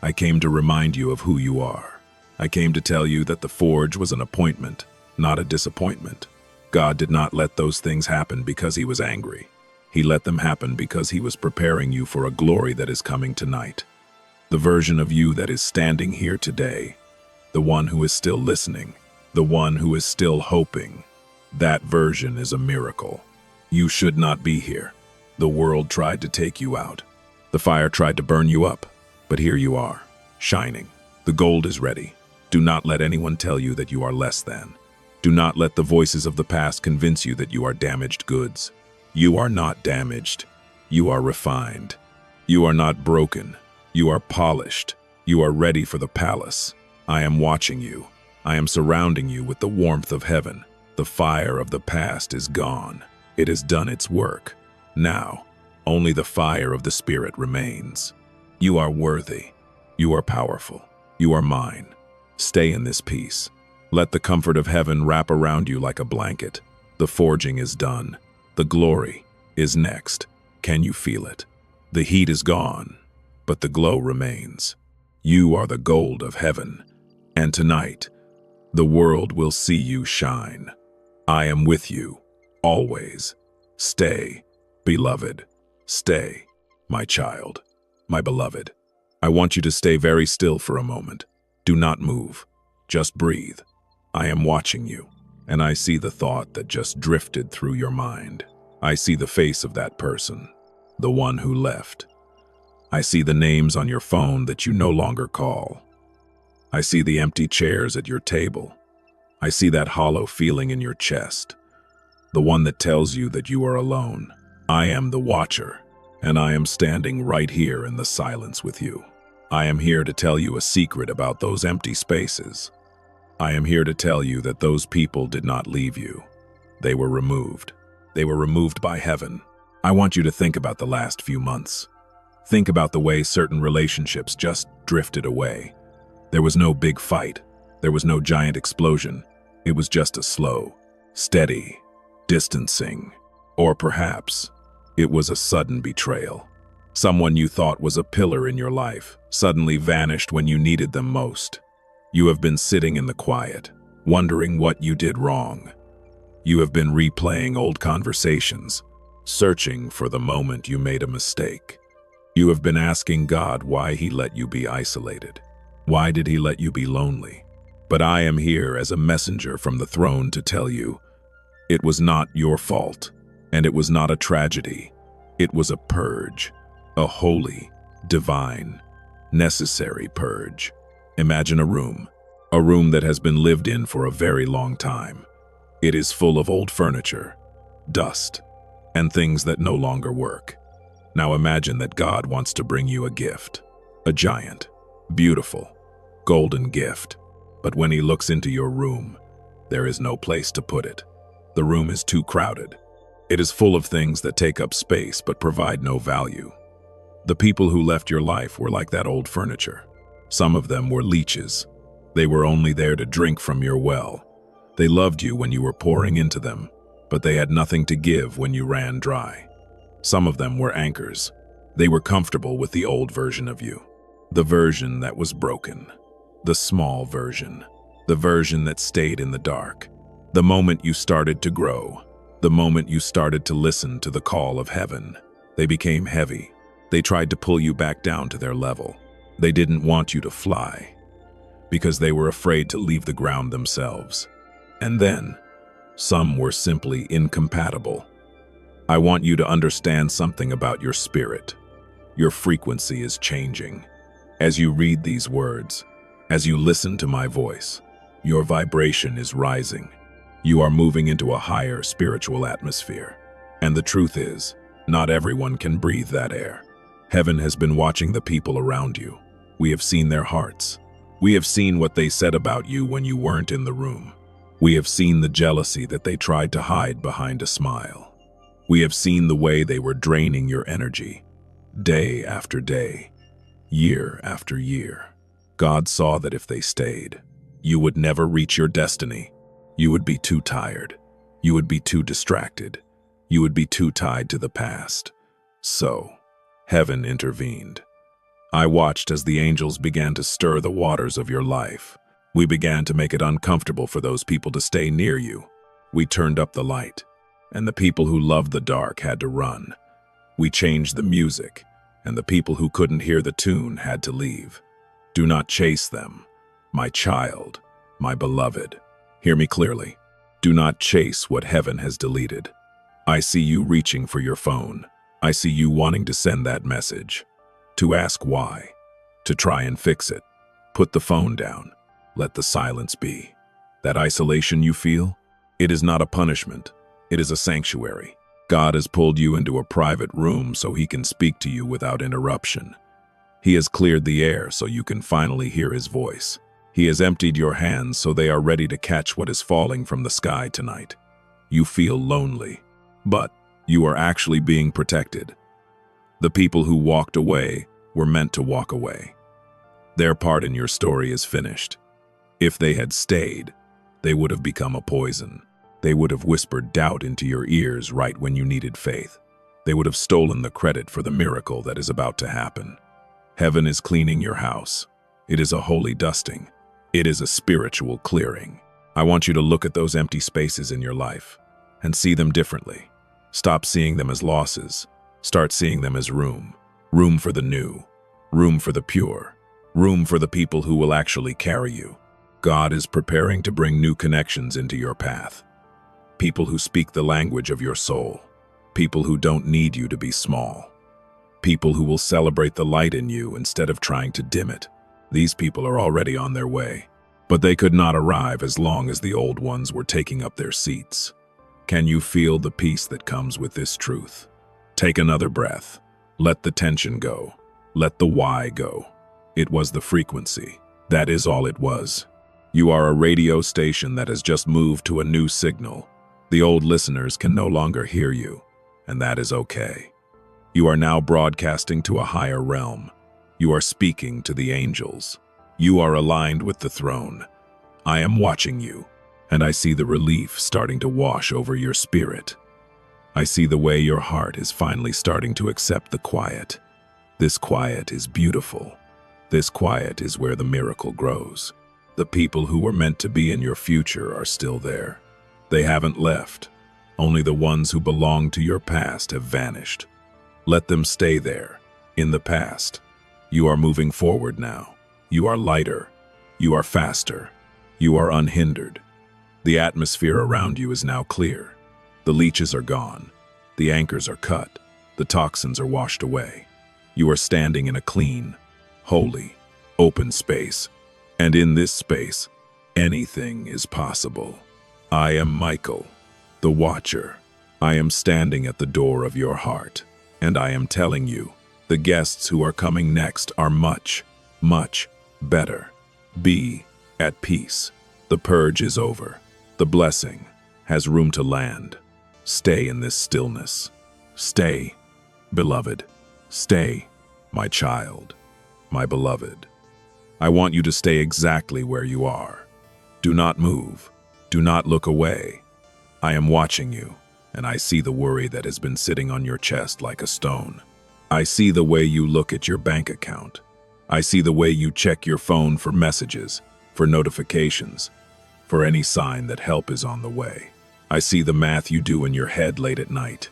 I came to remind you of who you are. I came to tell you that the forge was an appointment, not a disappointment. God did not let those things happen because he was angry. He let them happen because he was preparing you for a glory that is coming tonight. The version of you that is standing here today, the one who is still listening, the one who is still hoping, that version is a miracle. You should not be here. The world tried to take you out. The fire tried to burn you up, but here you are, shining. The gold is ready. Do not let anyone tell you that you are less than. Do not let the voices of the past convince you that you are damaged goods. You are not damaged. You are refined. You are not broken. You are polished. You are ready for the palace. I am watching you. I am surrounding you with the warmth of heaven. The fire of the past is gone. It has done its work. Now, only the fire of the Spirit remains. You are worthy. You are powerful. You are mine. Stay in this peace. Let the comfort of heaven wrap around you like a blanket. The forging is done. The glory is next. Can you feel it? The heat is gone, but the glow remains. You are the gold of heaven, and tonight, the world will see you shine. I am with you, always. Stay, beloved. Stay, my child, my beloved. I want you to stay very still for a moment. Do not move. Just breathe. I am watching you, and I see the thought that just drifted through your mind. I see the face of that person, the one who left. I see the names on your phone that you no longer call. I see the empty chairs at your table. I see that hollow feeling in your chest, the one that tells you that you are alone. I am the watcher, and I am standing right here in the silence with you. I am here to tell you a secret about those empty spaces. I am here to tell you that those people did not leave you. They were removed. They were removed by heaven. I want you to think about the last few months. Think about the way certain relationships just drifted away. There was no big fight. There was no giant explosion. It was just a slow, steady distancing. Or perhaps it was a sudden betrayal. Someone you thought was a pillar in your life suddenly vanished when you needed them most. You have been sitting in the quiet, wondering what you did wrong. You have been replaying old conversations, searching for the moment you made a mistake. You have been asking God why he let you be isolated. Why did he let you be lonely? But I am here as a messenger from the throne to tell you, it was not your fault, and it was not a tragedy. It was a purge, a holy, divine, necessary purge. Imagine a room that has been lived in for a very long time. It is full of old furniture, dust, and things that no longer work. Now imagine that God wants to bring you a gift, a giant, beautiful, golden gift. But when he looks into your room, there is no place to put it. The room is too crowded. It is full of things that take up space but provide no value. The people who left your life were like that old furniture. Some of them were leeches. They were only there to drink from your well. They loved you when you were pouring into them, but they had nothing to give when you ran dry. Some of them were anchors. They were comfortable with the old version of you, the version that was broken, the small version, the version that stayed in the dark. The moment you started to grow, the moment you started to listen to the call of heaven, they became heavy. They tried to pull you back down to their level. They didn't want you to fly, because they were afraid to leave the ground themselves. And then, some were simply incompatible. I want you to understand something about your spirit. Your frequency is changing. As you read these words, as you listen to my voice, your vibration is rising. You are moving into a higher spiritual atmosphere. And the truth is, not everyone can breathe that air. Heaven has been watching the people around you. We have seen their hearts. We have seen what they said about you when you weren't in the room. We have seen the jealousy that they tried to hide behind a smile. We have seen the way they were draining your energy, day after day, year after year. God saw that if they stayed, you would never reach your destiny. You would be too tired. You would be too distracted. You would be too tied to the past. So, heaven intervened. I watched as the angels began to stir the waters of your life. We began to make it uncomfortable for those people to stay near you. We turned up the light, and the people who loved the dark had to run. We changed the music, and the people who couldn't hear the tune had to leave. Do not chase them, my child, my beloved. Hear me clearly. Do not chase what heaven has deleted. I see you reaching for your phone. I see you wanting to send that message, to ask why, to try and fix it. Put the phone down. Let the silence be. That isolation you feel, it is not a punishment. It is a sanctuary. God has pulled you into a private room so he can speak to you without interruption. He has cleared the air so you can finally hear his voice. He has emptied your hands so they are ready to catch what is falling from the sky tonight. You feel lonely, but you are actually being protected. The people who walked away were meant to walk away. Their part in your story is finished. If they had stayed, they would have become a poison. They would have whispered doubt into your ears right when you needed faith. They would have stolen the credit for the miracle that is about to happen. Heaven is cleaning your house. It is a holy dusting. It is a spiritual clearing. I want you to look at those empty spaces in your life and see them differently. Stop seeing them as losses. Start seeing them as room. Room for the new. Room for the pure. Room for the people who will actually carry you. God is preparing to bring new connections into your path. People who speak the language of your soul. People who don't need you to be small. People who will celebrate the light in you instead of trying to dim it. These people are already on their way, but they could not arrive as long as the old ones were taking up their seats. Can you feel the peace that comes with this truth? Take another breath. Let the tension go. Let the why go. It was the frequency. That is all it was. You are a radio station that has just moved to a new signal. The old listeners can no longer hear you, and that is okay. You are now broadcasting to a higher realm. You are speaking to the angels. You are aligned with the throne. I am watching you, and I see the relief starting to wash over your spirit. I see the way your heart is finally starting to accept the quiet. This quiet is beautiful. This quiet is where the miracle grows. The people who were meant to be in your future are still there. They haven't left. Only the ones who belong to your past have vanished. Let them stay there, in the past. You are moving forward now. You are lighter. You are faster. You are unhindered. The atmosphere around you is now clear. The leeches are gone. The anchors are cut. The toxins are washed away. You are standing in a clean, holy, open space. And in this space, anything is possible. I am Michael, the Watcher. I am standing at the door of your heart, and I am telling you, the guests who are coming next are much, much better. Be at peace. The purge is over. The blessing has room to land. Stay in this stillness. Stay, beloved. Stay, my child, my beloved. I want you to stay exactly where you are. Do not move. Do not look away. I am watching you, and I see the worry that has been sitting on your chest like a stone. I see the way you look at your bank account. I see the way you check your phone for messages, for notifications, for any sign that help is on the way. I see the math you do in your head late at night,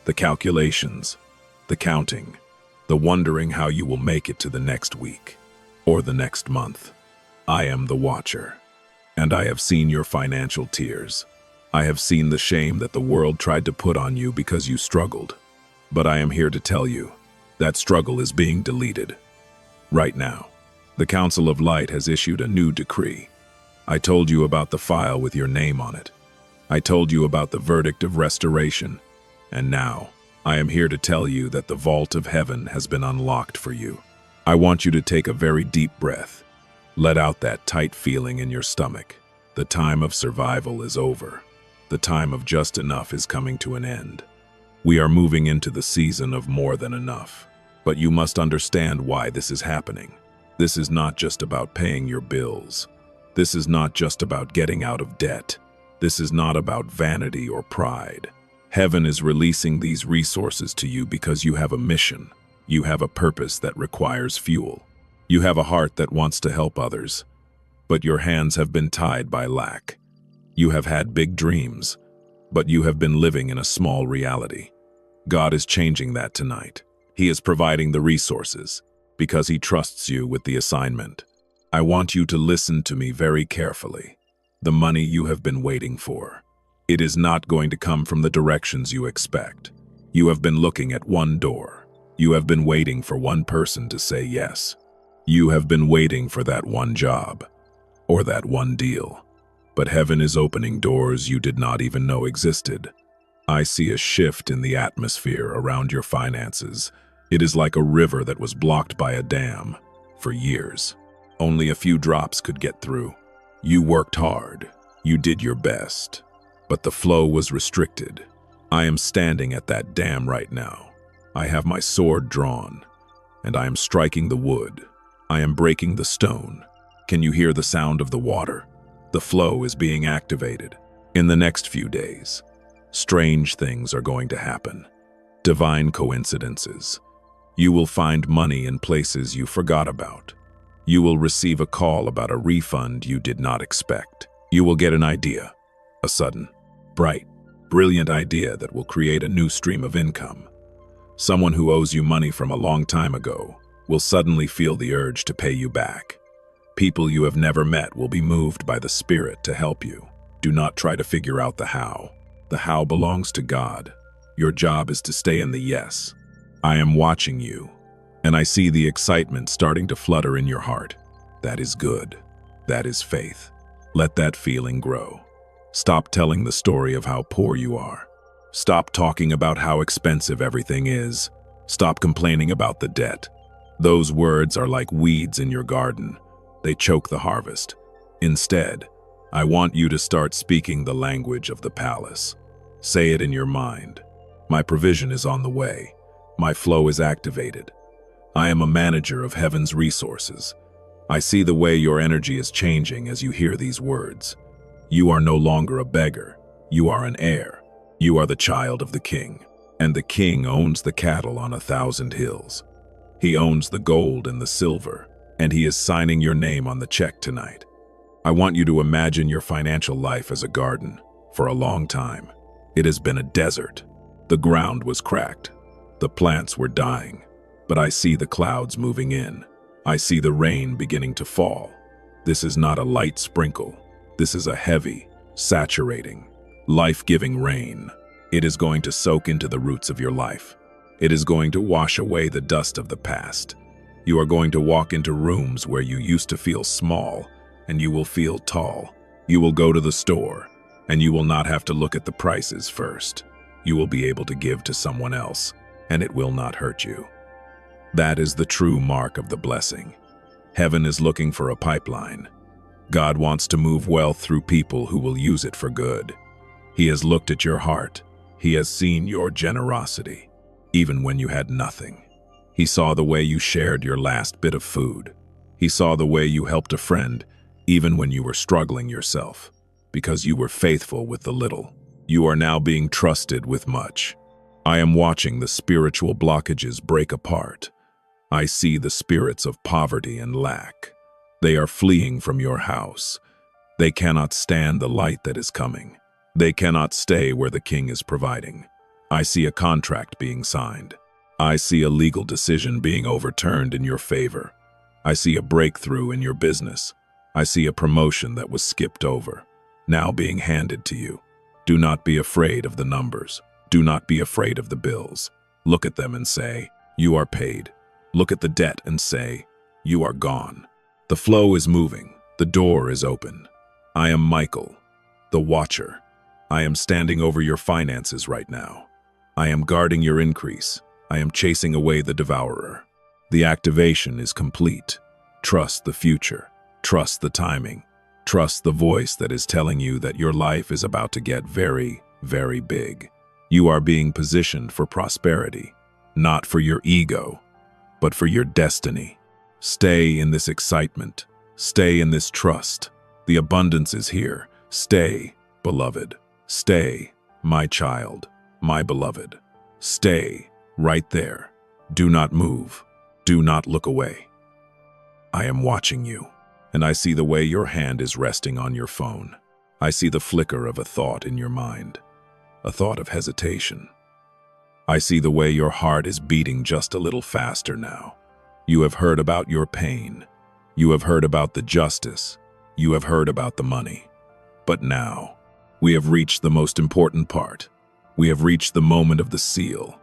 the calculations, the counting, the wondering how you will make it to the next week or the next month. I am the Watcher, and I have seen your financial tears. I have seen the shame that the world tried to put on you because you struggled. But I am here to tell you that struggle is being deleted. Right now, the Council of Light has issued a new decree. I told you about the file with your name on it. I told you about the verdict of restoration. And now, I am here to tell you that the vault of heaven has been unlocked for you. I want you to take a very deep breath. Let out that tight feeling in your stomach. The time of survival is over. The time of just enough is coming to an end. We are moving into the season of more than enough. But you must understand why this is happening. This is not just about paying your bills. This is not just about getting out of debt. This is not about vanity or pride. Heaven is releasing these resources to you because you have a mission. You have a purpose that requires fuel. You have a heart that wants to help others. But your hands have been tied by lack. You have had big dreams, but you have been living in a small reality. God is changing that tonight. He is providing the resources because He trusts you with the assignment. I want you to listen to me very carefully. The money you have been waiting for. It is not going to come from the directions you expect. You have been looking at one door. You have been waiting for one person to say yes. You have been waiting for that one job or that one deal. But heaven is opening doors you did not even know existed. I see a shift in the atmosphere around your finances. It is like a river that was blocked by a dam for years. Only a few drops could get through. You worked hard. You did your best. But the flow was restricted. I am standing at that dam right now. I have my sword drawn, and I am striking the wood. I am breaking the stone. Can you hear the sound of the water? The flow is being activated. In the next few days, strange things are going to happen. Divine coincidences. You will find money in places you forgot about. You will receive a call about a refund you did not expect. You will get an idea, a sudden, bright, brilliant idea that will create a new stream of income. Someone who owes you money from a long time ago will suddenly feel the urge to pay you back. People you have never met will be moved by the Spirit to help you. Do not try to figure out the how. The how belongs to God. Your job is to stay in the yes. I am watching you, and I see the excitement starting to flutter in your heart. That is good. That is faith. Let that feeling grow. Stop telling the story of how poor you are. Stop talking about how expensive everything is. Stop complaining about the debt. Those words are like weeds in your garden. They choke the harvest. Instead, I want you to start speaking the language of the palace. Say it in your mind. My provision is on the way. My flow is activated. I am a manager of heaven's resources. I see the way your energy is changing as you hear these words. You are no longer a beggar. You are an heir. You are the child of the king. And the king owns the cattle on 1,000 hills. He owns the gold and the silver, and he is signing your name on the check tonight. I want you to imagine your financial life as a garden. For a long time, it has been a desert. The ground was cracked. The plants were dying. But I see the clouds moving in. I see the rain beginning to fall. This is not a light sprinkle. This is a heavy, saturating, life-giving rain. It is going to soak into the roots of your life. It is going to wash away the dust of the past. You are going to walk into rooms where you used to feel small, and you will feel tall. You will go to the store, And you will not have to look at the prices first. You will be able to give to someone else, and it will not hurt you. That is the true mark of the blessing. Heaven is looking for a pipeline. God wants to move wealth through people who will use it for good. He has looked at your heart. He has seen your generosity, even when you had nothing. He saw the way you shared your last bit of food. He saw the way you helped a friend, even when you were struggling yourself, because you were faithful with the little. You are now being trusted with much. I am watching the spiritual blockages break apart. I see the spirits of poverty and lack. They are fleeing from your house. They cannot stand the light that is coming. They cannot stay where the king is providing. I see a contract being signed. I see a legal decision being overturned in your favor. I see a breakthrough in your business. I see a promotion that was skipped over, now being handed to you. Do not be afraid of the numbers. Do not be afraid of the bills. Look at them and say, you are paid. Look at the debt and say, you are gone. The flow is moving. The door is open. I am Michael, the Watcher. I am standing over your finances right now. I am guarding your increase. I am chasing away the devourer. The activation is complete. Trust the future. Trust the timing. Trust the voice that is telling you that your life is about to get very, very big. You are being positioned for prosperity, not for your ego, but for your destiny. Stay in this excitement. Stay in this trust. The abundance is here. Stay, beloved. Stay, my child, my beloved. Stay right there. Do not move. Do not look away. I am watching you, and I see the way your hand is resting on your phone. I see the flicker of a thought in your mind, a thought of hesitation. I see the way your heart is beating just a little faster now. You have heard about your pain. You have heard about the justice. You have heard about the money. But now, we have reached the most important part. We have reached the moment of the seal.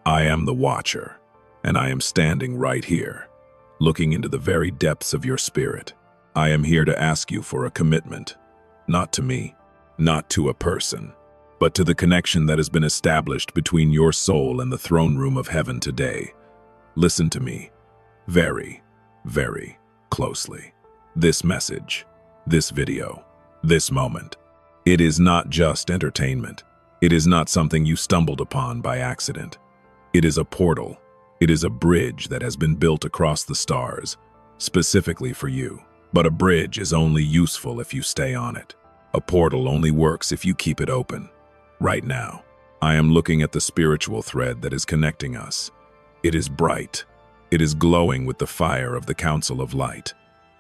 I am the Watcher, and I am standing right here, looking into the very depths of your spirit. I am here to ask you for a commitment, not to me, not to a person, but to the connection that has been established between your soul and the throne room of heaven today. Listen to me very, very closely. This message, this video, this moment, it is not just entertainment. It is not something you stumbled upon by accident. It is a portal. It is a bridge that has been built across the stars, specifically for you. But a bridge is only useful if you stay on it. A portal only works if you keep it open. Right now, I am looking at the spiritual thread that is connecting us. It is bright. It is glowing with the fire of the Council of Light.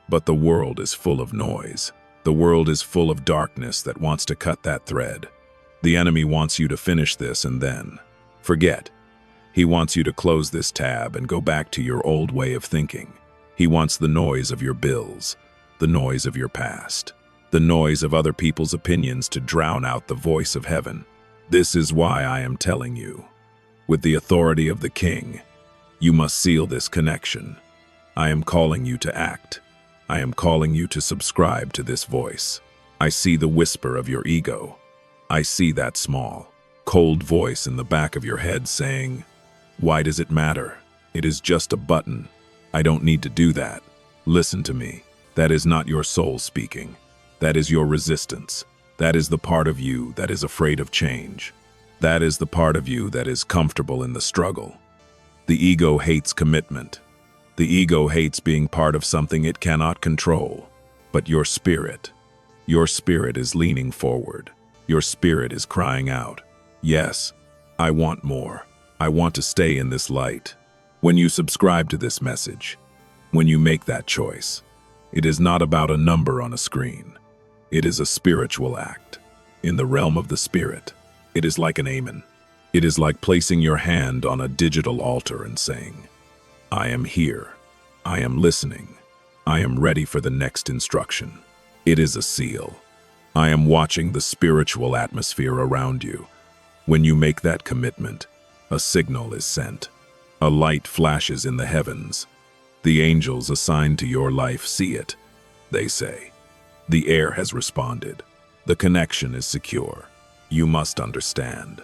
But the world is full of noise. The world is full of darkness that wants to cut that thread. The enemy wants you to finish this and then forget. He wants you to close this tab and go back to your old way of thinking. He wants the noise of your bills, the noise of your past, the noise of other people's opinions to drown out the voice of heaven. This is why I am telling you, with the authority of the King, you must seal this connection. I am calling you to act. I am calling you to subscribe to this voice. I see the whisper of your ego. I see that small, cold voice in the back of your head saying, "Why does it matter? It is just a button. I don't need to do that." Listen to me. That is not your soul speaking. That is your resistance. That is the part of you that is afraid of change. That is the part of you that is comfortable in the struggle. The ego hates commitment. The ego hates being part of something it cannot control. But your spirit is leaning forward. Your spirit is crying out, "Yes, I want more. I want to stay in this light." When you subscribe to this message, when you make that choice, it is not about a number on a screen. It is a spiritual act. In the realm of the spirit, it is like an amen. It is like placing your hand on a digital altar and saying, "I am here. I am listening. I am ready for the next instruction." It is a seal. I am watching the spiritual atmosphere around you. When you make that commitment, a signal is sent. A light flashes in the heavens. The angels assigned to your life see it. They say, "The air has responded. The connection is secure. You must understand.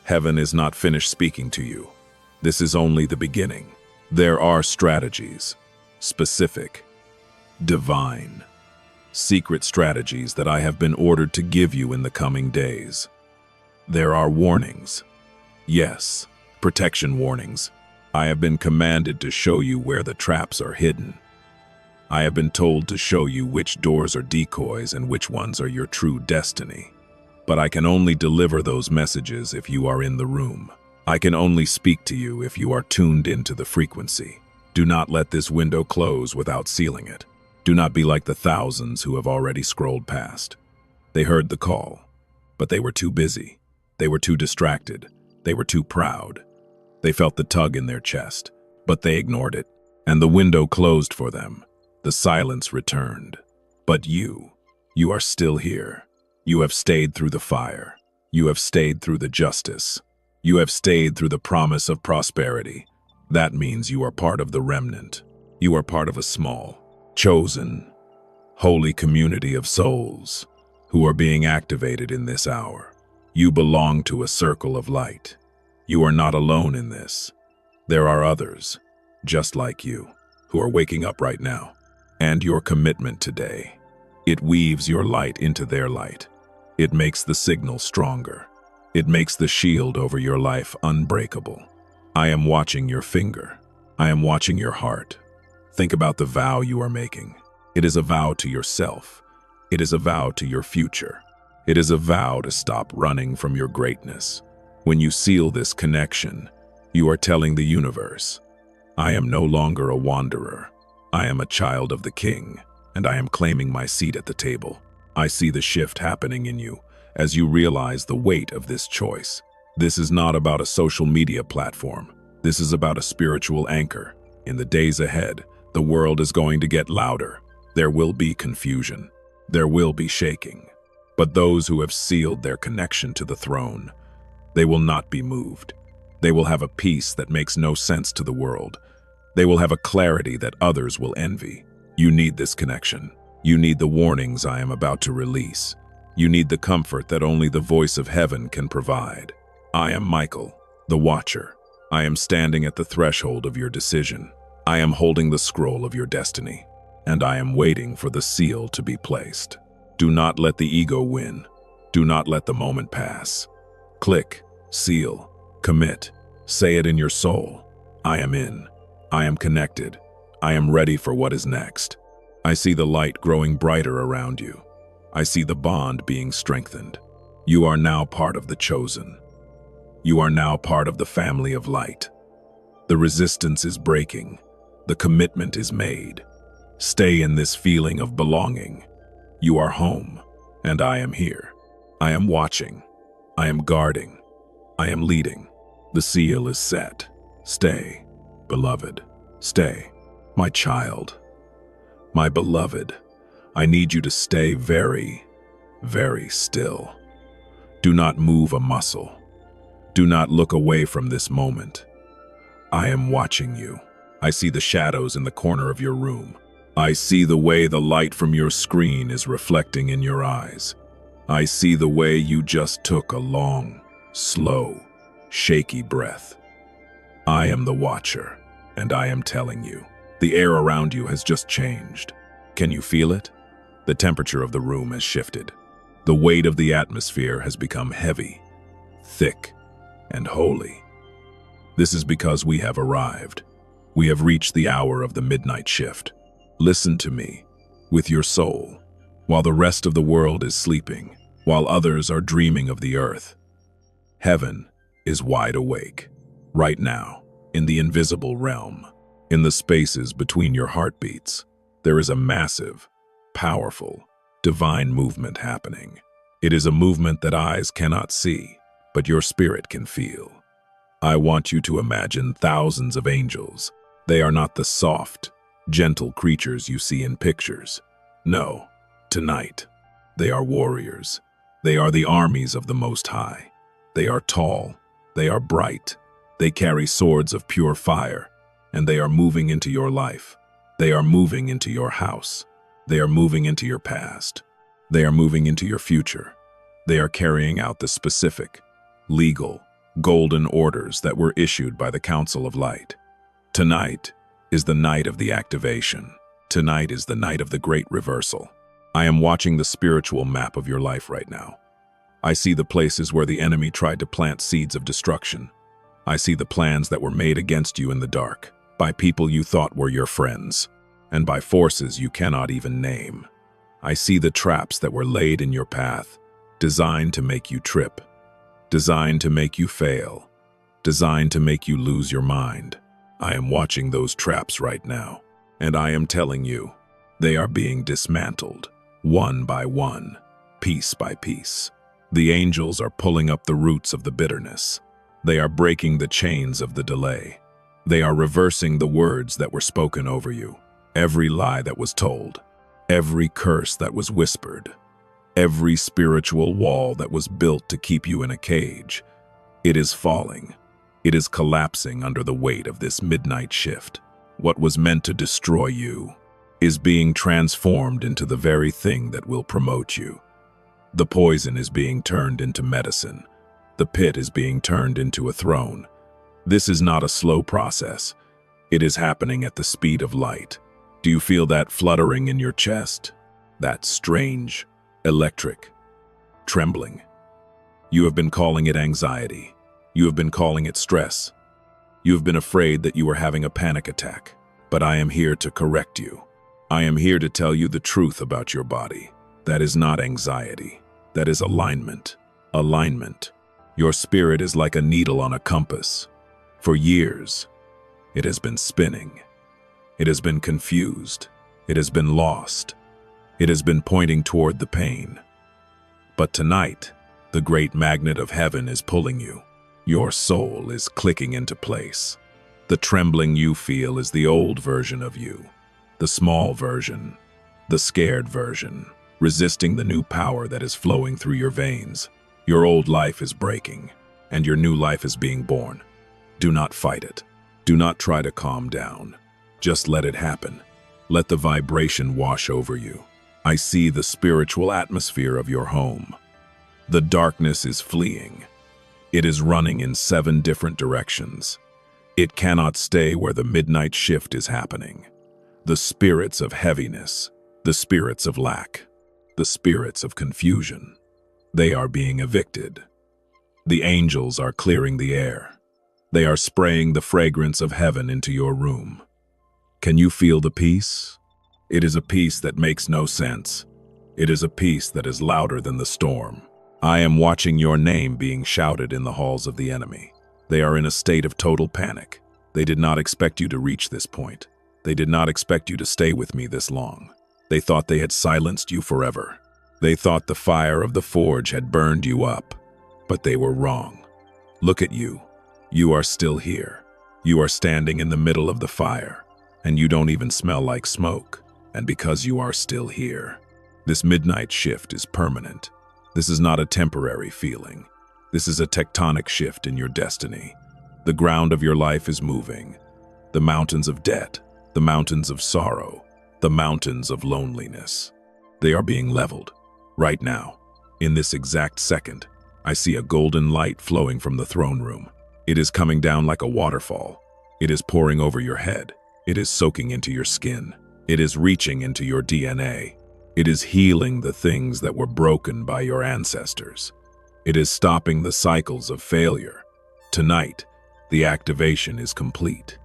Heaven is not finished speaking to you. This is only the beginning. There are strategies, specific, divine, secret strategies that I have been ordered to give you in the coming days. There are warnings. Yes, protection warnings. I have been commanded to show you where the traps are hidden. I have been told to show you which doors are decoys and which ones are your true destiny. But I can only deliver those messages if you are in the room. I can only speak to you if you are tuned into the frequency. Do not let this window close without sealing it. Do not be like the thousands who have already scrolled past. They heard the call, but they were too busy. They were too distracted. They were too proud. They felt the tug in their chest, but they ignored it, and the window closed for them. The silence returned. But you are still here. You have stayed through the fire. You have stayed through the justice. You have stayed through the promise of prosperity. That means you are part of the remnant. You are part of a small, chosen, holy community of souls who are being activated in this hour. You belong to a circle of light. You are not alone in this. There are others, just like you, who are waking up right now. And your commitment today, it weaves your light into their light. It makes the signal stronger. It makes the shield over your life unbreakable. I am watching your finger. I am watching your heart. Think about the vow you are making. It is a vow to yourself. It is a vow to your future. It is a vow to stop running from your greatness. When you seal this connection, you are telling the universe, I am no longer a wanderer. I am a child of the King, and I am claiming my seat at the table. I see the shift happening in you as you realize the weight of this choice. This is not about a social media platform. This is about a spiritual anchor. In the days ahead, the world is going to get louder. There will be confusion. There will be shaking. But those who have sealed their connection to the throne, they will not be moved. They will have a peace that makes no sense to the world. They will have a clarity that others will envy. You need this connection. You need the warnings I am about to release. You need the comfort that only the voice of heaven can provide. I am Michael, the Watcher. I am standing at the threshold of your decision. I am holding the scroll of your destiny, and I am waiting for the seal to be placed. Do not let the ego win. Do not let the moment pass. Click, seal, commit. Say it in your soul. I am in. I am connected. I am ready for what is next. I see the light growing brighter around you. I see the bond being strengthened. You are now part of the chosen. You are now part of the family of light. The resistance is breaking. The commitment is made. Stay in this feeling of belonging. You are home, and I am here. I am watching. I am guarding. I am leading. The seal is set. Stay, beloved. Stay, my child. My beloved, I need you to stay very, very still. Do not move a muscle. Do not look away from this moment. I am watching you. I see the shadows in the corner of your room. I see the way the light from your screen is reflecting in your eyes. I see the way you just took a long, slow, shaky breath. I am the Watcher, and I am telling you, the air around you has just changed. Can you feel it? The temperature of the room has shifted. The weight of the atmosphere has become heavy, thick, and holy. This is because we have arrived. We have reached the hour of the midnight shift. Listen to me, with your soul, while the rest of the world is sleeping, while others are dreaming of the earth. Heaven is wide awake, right now, in the invisible realm, in the spaces between your heartbeats. There is a massive, powerful, divine movement happening. It is a movement that eyes cannot see, but your spirit can feel. I want you to imagine thousands of angels. They are not the soft, gentle creatures you see in pictures. No, tonight, they are warriors. They are the armies of the Most High. They are tall. They are bright. They carry swords of pure fire, and they are moving into your life. They are moving into your house. They are moving into your past. They are moving into your future. They are carrying out the specific, legal, golden orders that were issued by the Council of Light. Tonight is the night of the activation. Tonight is the night of the great reversal. I am watching the spiritual map of your life right now. I see the places where the enemy tried to plant seeds of destruction. I see the plans that were made against you in the dark, by people you thought were your friends, and by forces you cannot even name. I see the traps that were laid in your path, designed to make you trip, designed to make you fail, designed to make you lose your mind. I am watching those traps right now, and I am telling you, they are being dismantled, one by one, piece by piece. The angels are pulling up the roots of the bitterness. They are breaking the chains of the delay. They are reversing the words that were spoken over you, every lie that was told, every curse that was whispered, every spiritual wall that was built to keep you in a cage. It is falling. It is collapsing under the weight of this midnight shift. What was meant to destroy you is being transformed into the very thing that will promote you. The poison is being turned into medicine. The pit is being turned into a throne. This is not a slow process. It is happening at the speed of light. Do you feel that fluttering in your chest? That strange, electric trembling? You have been calling it anxiety. You have been calling it stress. You have been afraid that you were having a panic attack. But I am here to correct you. I am here to tell you the truth about your body. That is not anxiety. That is alignment. Alignment. Your spirit is like a needle on a compass. For years, it has been spinning. It has been confused. It has been lost. It has been pointing toward the pain. But tonight, the great magnet of heaven is pulling you. Your soul is clicking into place. The trembling you feel is the old version of you, the small version, the scared version, resisting the new power that is flowing through your veins. Your old life is breaking, and your new life is being born. Do not fight it. Do not try to calm down. Just let it happen. Let the vibration wash over you. I see the spiritual atmosphere of your home. The darkness is fleeing. It is running in 7 different directions. It cannot stay where the midnight shift is happening. The spirits of heaviness, the spirits of lack, the spirits of confusion, they are being evicted. The angels are clearing the air. They are spraying the fragrance of heaven into your room. Can you feel the peace? It is a peace that makes no sense. It is a peace that is louder than the storm. I am watching your name being shouted in the halls of the enemy. They are in a state of total panic. They did not expect you to reach this point. They did not expect you to stay with me this long. They thought they had silenced you forever. They thought the fire of the forge had burned you up. But they were wrong. Look at you. You are still here. You are standing in the middle of the fire, and you don't even smell like smoke. And because you are still here, this midnight shift is permanent. This is not a temporary feeling. This is a tectonic shift in your destiny. The ground of your life is moving. The mountains of debt, the mountains of sorrow, the mountains of loneliness. They are being leveled. Right now, in this exact second, I see a golden light flowing from the throne room. It is coming down like a waterfall. It is pouring over your head. It is soaking into your skin. It is reaching into your DNA. It is healing the things that were broken by your ancestors. It is stopping the cycles of failure. Tonight, the activation is complete.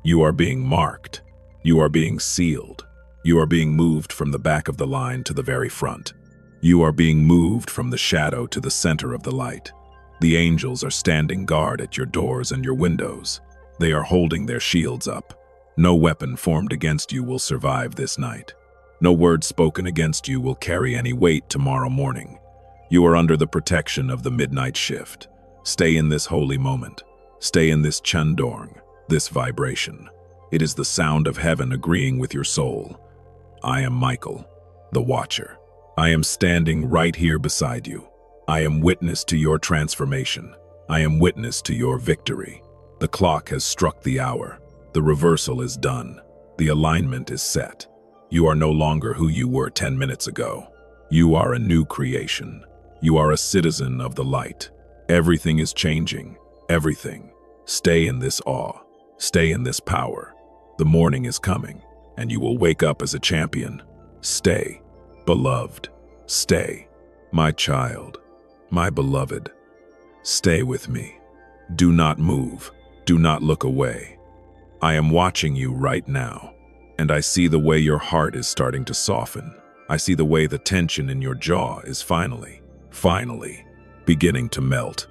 You are being marked. You are being sealed. You are being moved from the back of the line to the very front. You are being moved from the shadow to the center of the light. The angels are standing guard at your doors and your windows. They are holding their shields up. No weapon formed against you will survive this night. No word spoken against you will carry any weight tomorrow morning. You are under the protection of the midnight shift. Stay in this holy moment. Stay in this chandorng, this vibration. It is the sound of heaven agreeing with your soul. I am Michael, the Watcher. I am standing right here beside you. I am witness to your transformation. I am witness to your victory. The clock has struck the hour. The reversal is done. The alignment is set. You are no longer who you were 10 minutes ago. You are a new creation. You are a citizen of the light. Everything is changing. Everything. Stay in this awe. Stay in this power. The morning is coming, and you will wake up as a champion. Stay, beloved. Stay, my child, my beloved. Stay with me. Do not move. Do not look away. I am watching you right now, and I see the way your heart is starting to soften. I see the way the tension in your jaw is finally beginning to melt.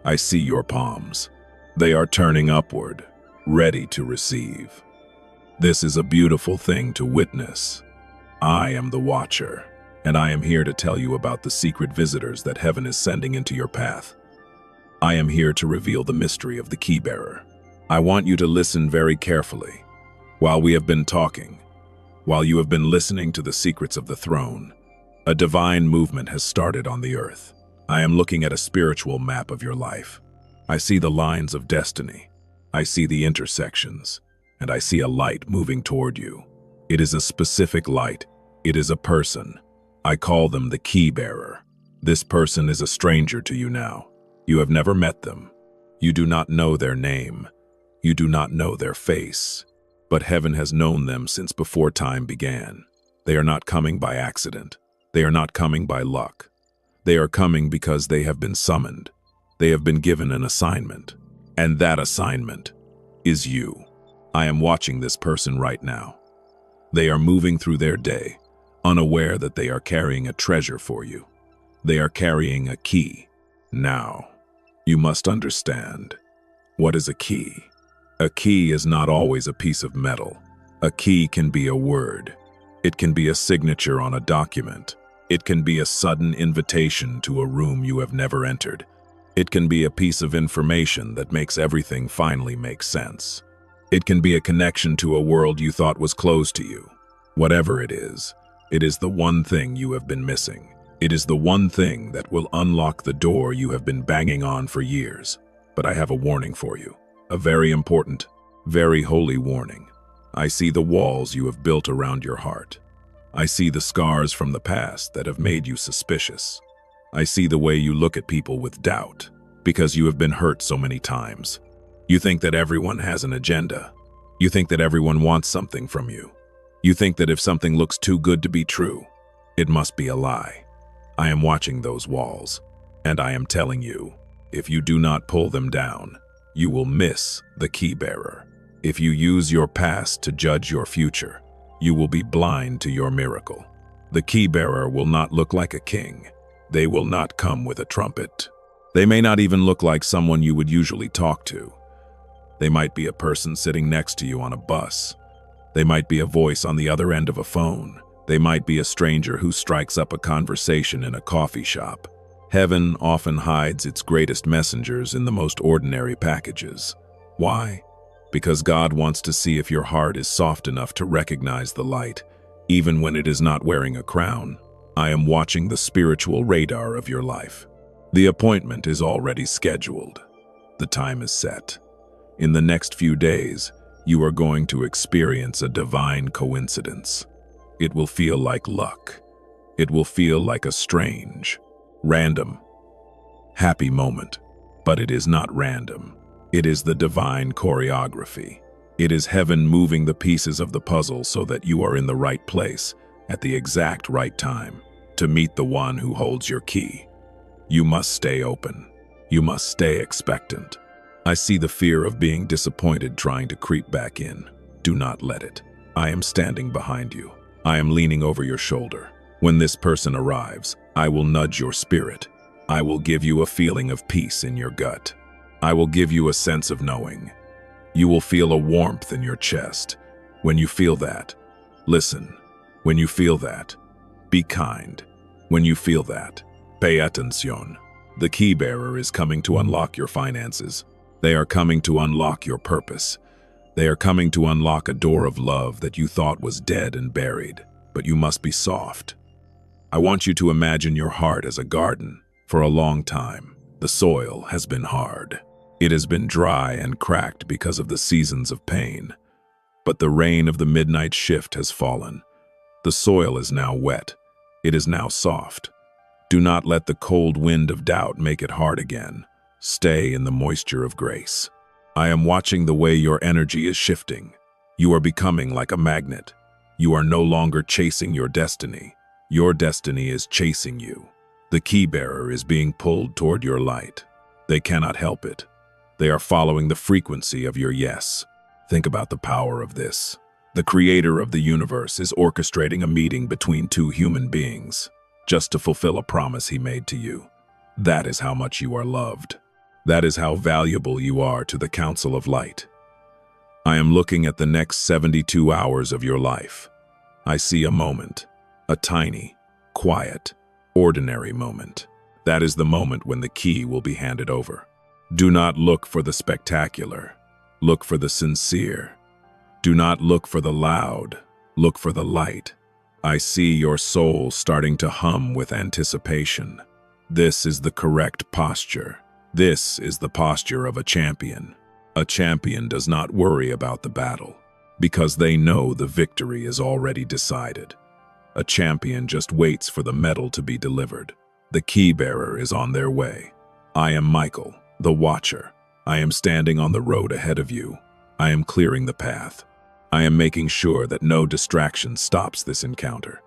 I see your palms. They are turning upward, ready to receive. This is a beautiful thing to witness. I am the Watcher, and I am here to tell you about the secret visitors that heaven is sending into your path. I am here to reveal the mystery of the key bearer. I want you to listen very carefully. While we have been talking, while you have been listening to the secrets of the throne, a divine movement has started on the earth. I am looking at a spiritual map of your life. I see the lines of destiny. I see the intersections, and I see a light moving toward you. It is a specific light. It is a person. I call them the key bearer. This person is a stranger to you now. You have never met them. You do not know their name. You do not know their face. But heaven has known them since before time began. They are not coming by accident. They are not coming by luck. They are coming because they have been summoned. They have been given an assignment. And that assignment is you. I am watching this person right now. They are moving through their day, unaware that they are carrying a treasure for you. They are carrying a key. Now, you must understand, what is a key? A key is not always a piece of metal. A key can be a word. It can be a signature on a document. It can be a sudden invitation to a room you have never entered. It can be a piece of information that makes everything finally make sense. It can be a connection to a world you thought was closed to you. Whatever it is the one thing you have been missing. It is the one thing that will unlock the door you have been banging on for years. But I have a warning for you. A very important, very holy warning. I see the walls you have built around your heart. I see the scars from the past that have made you suspicious. I see the way you look at people with doubt, because you have been hurt so many times. You think that everyone has an agenda. You think that everyone wants something from you. You think that if something looks too good to be true, it must be a lie. I am watching those walls, and I am telling you, if you do not pull them down, you will miss the key bearer. If you use your past to judge your future, you will be blind to your miracle. The key bearer will not look like a king. They will not come with a trumpet. They may not even look like someone you would usually talk to. They might be a person sitting next to you on a bus. They might be a voice on the other end of a phone. They might be a stranger who strikes up a conversation in a coffee shop. Heaven often hides its greatest messengers in the most ordinary packages. Why? Because God wants to see if your heart is soft enough to recognize the light, even when it is not wearing a crown. I am watching the spiritual radar of your life. The appointment is already scheduled. The time is set. In the next few days, you are going to experience a divine coincidence. It will feel like luck. It will feel like a strange, random, happy moment. But it is not random. It is the divine choreography. It is heaven moving the pieces of the puzzle so that you are in the right place at the exact right time to meet the one who holds your key. You must stay open. You must stay expectant. I see the fear of being disappointed trying to creep back in. Do not let it. I am standing behind you. I am leaning over your shoulder. When this person arrives, I will nudge your spirit. I will give you a feeling of peace in your gut. I will give you a sense of knowing. You will feel a warmth in your chest. When you feel that, listen. When you feel that, be kind. When you feel that, pay atención. The key bearer is coming to unlock your finances. They are coming to unlock your purpose. They are coming to unlock a door of love that you thought was dead and buried, but you must be soft. I want you to imagine your heart as a garden. For a long time, the soil has been hard. It has been dry and cracked because of the seasons of pain. But the rain of the midnight shift has fallen. The soil is now wet, It is now soft. Do not let the cold wind of doubt make it hard again. Stay in the moisture of grace. I am watching the way your energy is shifting. You are becoming like a magnet. You are no longer chasing your destiny. Your destiny is chasing you. The key bearer is being pulled toward your light. They cannot help it. They are following the frequency of your yes. Think about the power of this. The creator of the universe is orchestrating a meeting between two human beings, just to fulfill a promise he made to you. That is how much you are loved. That is how valuable you are to the Council of Light. I am looking at the next 72 hours of your life. I see a moment, a tiny, quiet, ordinary moment. That is the moment when the key will be handed over. Do not look for the spectacular. Look for the sincere. Do not look for the loud. Look for the light. I see your soul starting to hum with anticipation. This is the correct posture. This is the posture of a champion. A champion does not worry about the battle, because they know the victory is already decided. A champion just waits for the medal to be delivered. The key bearer is on their way. I am Michael, the Watcher. I am standing on the road ahead of you. I am clearing the path. I am making sure that no distraction stops this encounter.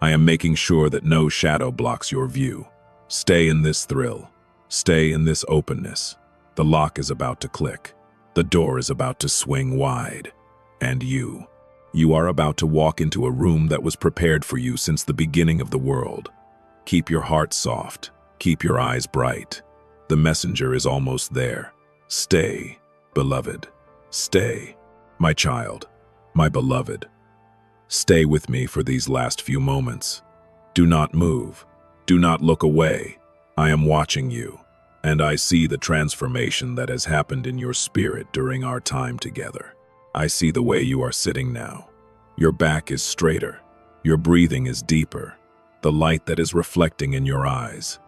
I am making sure that no shadow blocks your view. Stay in this thrill. Stay in this openness. The lock is about to click. The door is about to swing wide. And you are about to walk into a room that was prepared for you since the beginning of the world. Keep your heart soft. Keep your eyes bright. The messenger is almost there. Stay, beloved. Stay, my child, my beloved. Stay with me for these last few moments. Do not move. Do not look away. I am watching you, and I see the transformation that has happened in your spirit during our time together. I see the way you are sitting now. Your back is straighter. Your breathing is deeper. The light that is reflecting in your eyes.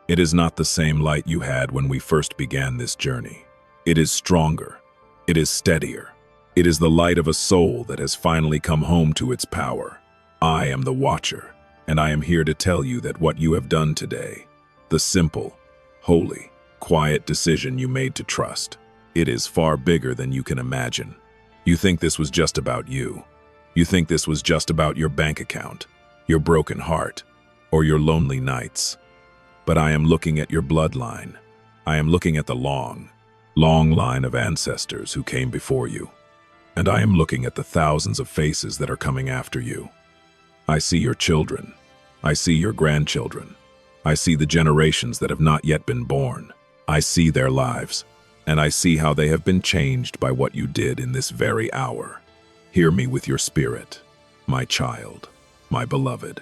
It is not the same light you had when we first began this journey. It is stronger. It is steadier. It is the light of a soul that has finally come home to its power. I am the Watcher, and I am here to tell you that what you have done today, the simple, holy, quiet decision you made to trust, it is far bigger than you can imagine. You think this was just about you. You think this was just about your bank account, your broken heart, or your lonely nights. But I am looking at your bloodline. I am looking at the long line of ancestors who came before you. And I am looking at the thousands of faces that are coming after you. I see your children. I see your grandchildren. I see the generations that have not yet been born. I see their lives, and I see how they have been changed by what you did in this very hour. Hear me with your spirit, my child, my beloved,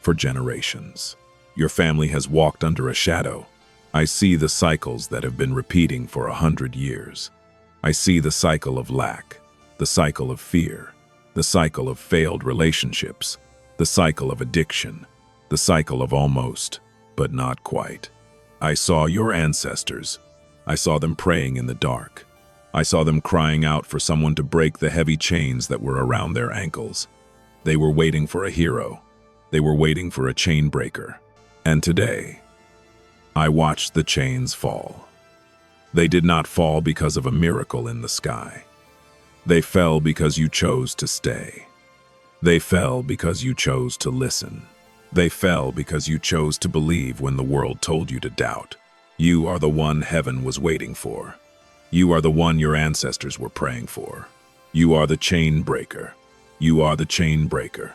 for generations. Your family has walked under a shadow. I see the cycles that have been repeating for 100 years. I see the cycle of lack, the cycle of fear, the cycle of failed relationships, the cycle of addiction, the cycle of almost, but not quite. I saw your ancestors. I saw them praying in the dark. I saw them crying out for someone to break the heavy chains that were around their ankles. They were waiting for a hero. They were waiting for a chain breaker. And today, I watched the chains fall. They did not fall because of a miracle in the sky. They fell because you chose to stay. They fell because you chose to listen. They fell because you chose to believe when the world told you to doubt. You are the one heaven was waiting for. You are the one your ancestors were praying for. You are the chain breaker. You are the chain breaker.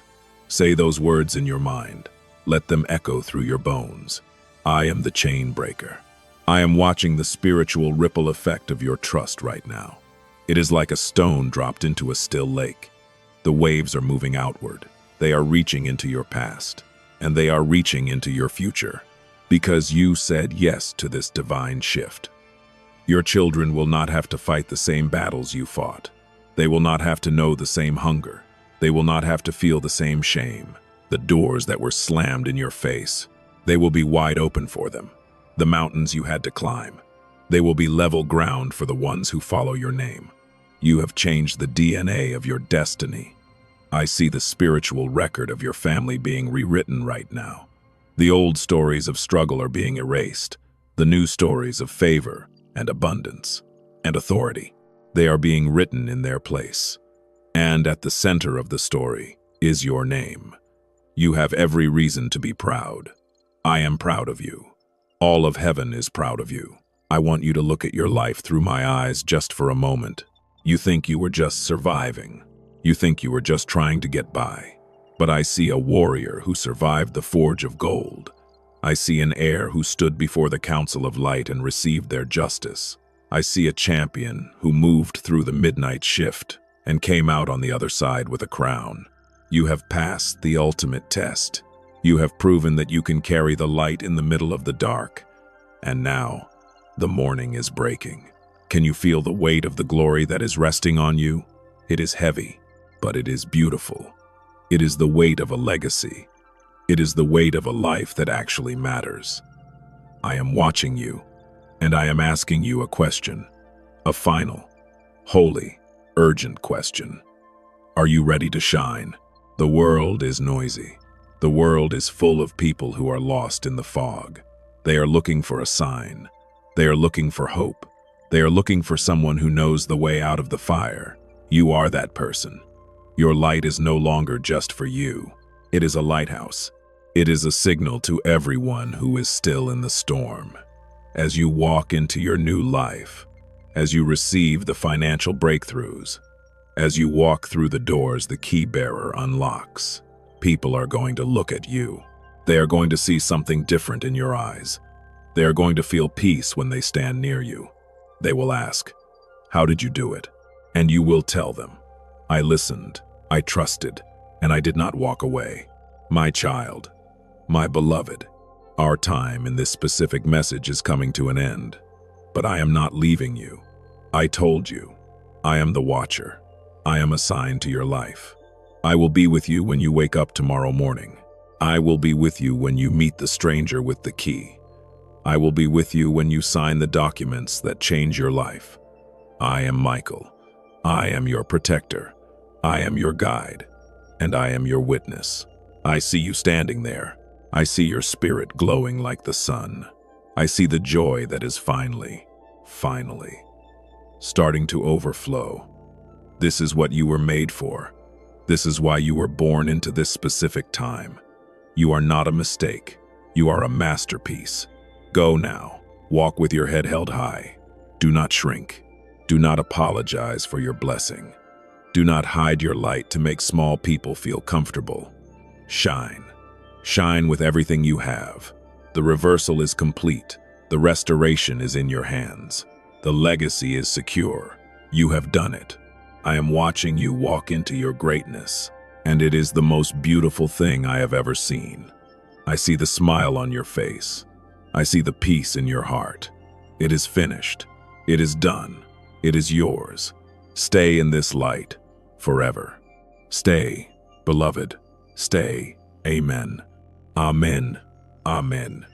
Say those words in your mind. Let them echo through your bones. I am the chain breaker. I am watching the spiritual ripple effect of your trust right now. It is like a stone dropped into a still lake. The waves are moving outward. They are reaching into your past, and they are reaching into your future, because you said yes to this divine shift. Your children will not have to fight the same battles you fought. They will not have to know the same hunger. They will not have to feel the same shame. The doors that were slammed in your face, they will be wide open for them. The mountains you had to climb, they will be level ground for the ones who follow your name. You have changed the DNA of your destiny. I see the spiritual record of your family being rewritten right now. The old stories of struggle are being erased. The new stories of favor and abundance and authority, they are being written in their place. And at the center of the story is your name. You have every reason to be proud. I am proud of you. All of heaven is proud of you. I want you to look at your life through my eyes just for a moment. You think you were just surviving. You think you were just trying to get by. But I see a warrior who survived the forge of gold. I see an heir who stood before the council of light and received their justice. I see a champion who moved through the midnight shift and came out on the other side with a crown. You have passed the ultimate test. You have proven that you can carry the light in the middle of the dark. And now, the morning is breaking. Can you feel the weight of the glory that is resting on you? It is heavy, but it is beautiful. It is the weight of a legacy. It is the weight of a life that actually matters. I am watching you, and I am asking you a question. A final, holy, urgent question. Are you ready to shine? The world is noisy. The world is full of people who are lost in the fog. They are looking for a sign. They are looking for hope. They are looking for someone who knows the way out of the fire. You are that person. Your light is no longer just for you. It is a lighthouse. It is a signal to everyone who is still in the storm. As you walk into your new life, as you receive the financial breakthroughs, as you walk through the doors the key bearer unlocks, people are going to look at you. They are going to see something different in your eyes. They are going to feel peace when they stand near you. They will ask, "How did you do it?" And you will tell them, "I listened, I trusted, and I did not walk away." My child, my beloved, our time in this specific message is coming to an end, but I am not leaving you. I told you, I am the watcher. I am assigned to your life. I will be with you when you wake up tomorrow morning. I will be with you when you meet the stranger with the key. I will be with you when you sign the documents that change your life. I am Michael. I am your protector. I am your guide, and I am your witness. I see you standing there. I see your spirit glowing like the sun. I see the joy that is finally starting to overflow. This is what you were made for. This is why you were born into this specific time. You are not a mistake. You are a masterpiece. Go now. Walk with your head held high. Do not shrink. Do not apologize for your blessing. Do not hide your light to make small people feel comfortable. Shine. Shine with everything you have. The reversal is complete. The restoration is in your hands. The legacy is secure. You have done it. I am watching you walk into your greatness, and it is the most beautiful thing I have ever seen. I see the smile on your face. I see the peace in your heart. It is finished. It is done. It is yours. Stay in this light forever. Stay, beloved. Stay. Amen. Amen. Amen.